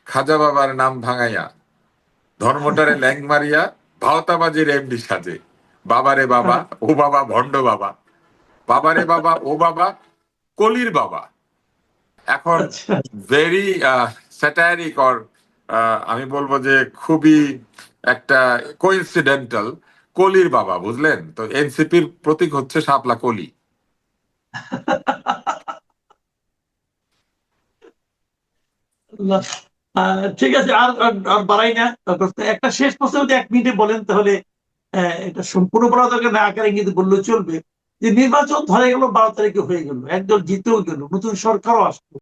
খাজা বাবার নাম ভাঙাইয়া, ধর্মটারে ল্যাং মারিয়া, ভাওতাবাজির এমডি সাজে, বাবারে বাবা ও বাবা ভণ্ড বাবা, বাবারে বাবা ও বাবা কলির বাবা। এখন আচ্ছা, ভেরি স্যাটারিক অর আমি বলবো যে খুবই একটা কোইন্সিডেন্টাল, কলির বাবা, বুঝলেন? তো এনসিপির প্রতীক হচ্ছে শাপলা কলি। ঠিক আছে, আর আর আর বাড়াই না। একটা শেষ প্রশ্ন যদি 1 মিনিটে বলেন তাহলে এটা সম্পূর্ণ বলা দরকার না, আকারে কিন্তু বললেও চলবে যে নির্বাচন ধরে গেল 12 তারিখে হয়ে গেল, একদল জিতেও গেল, নতুন সরকারও আসলো,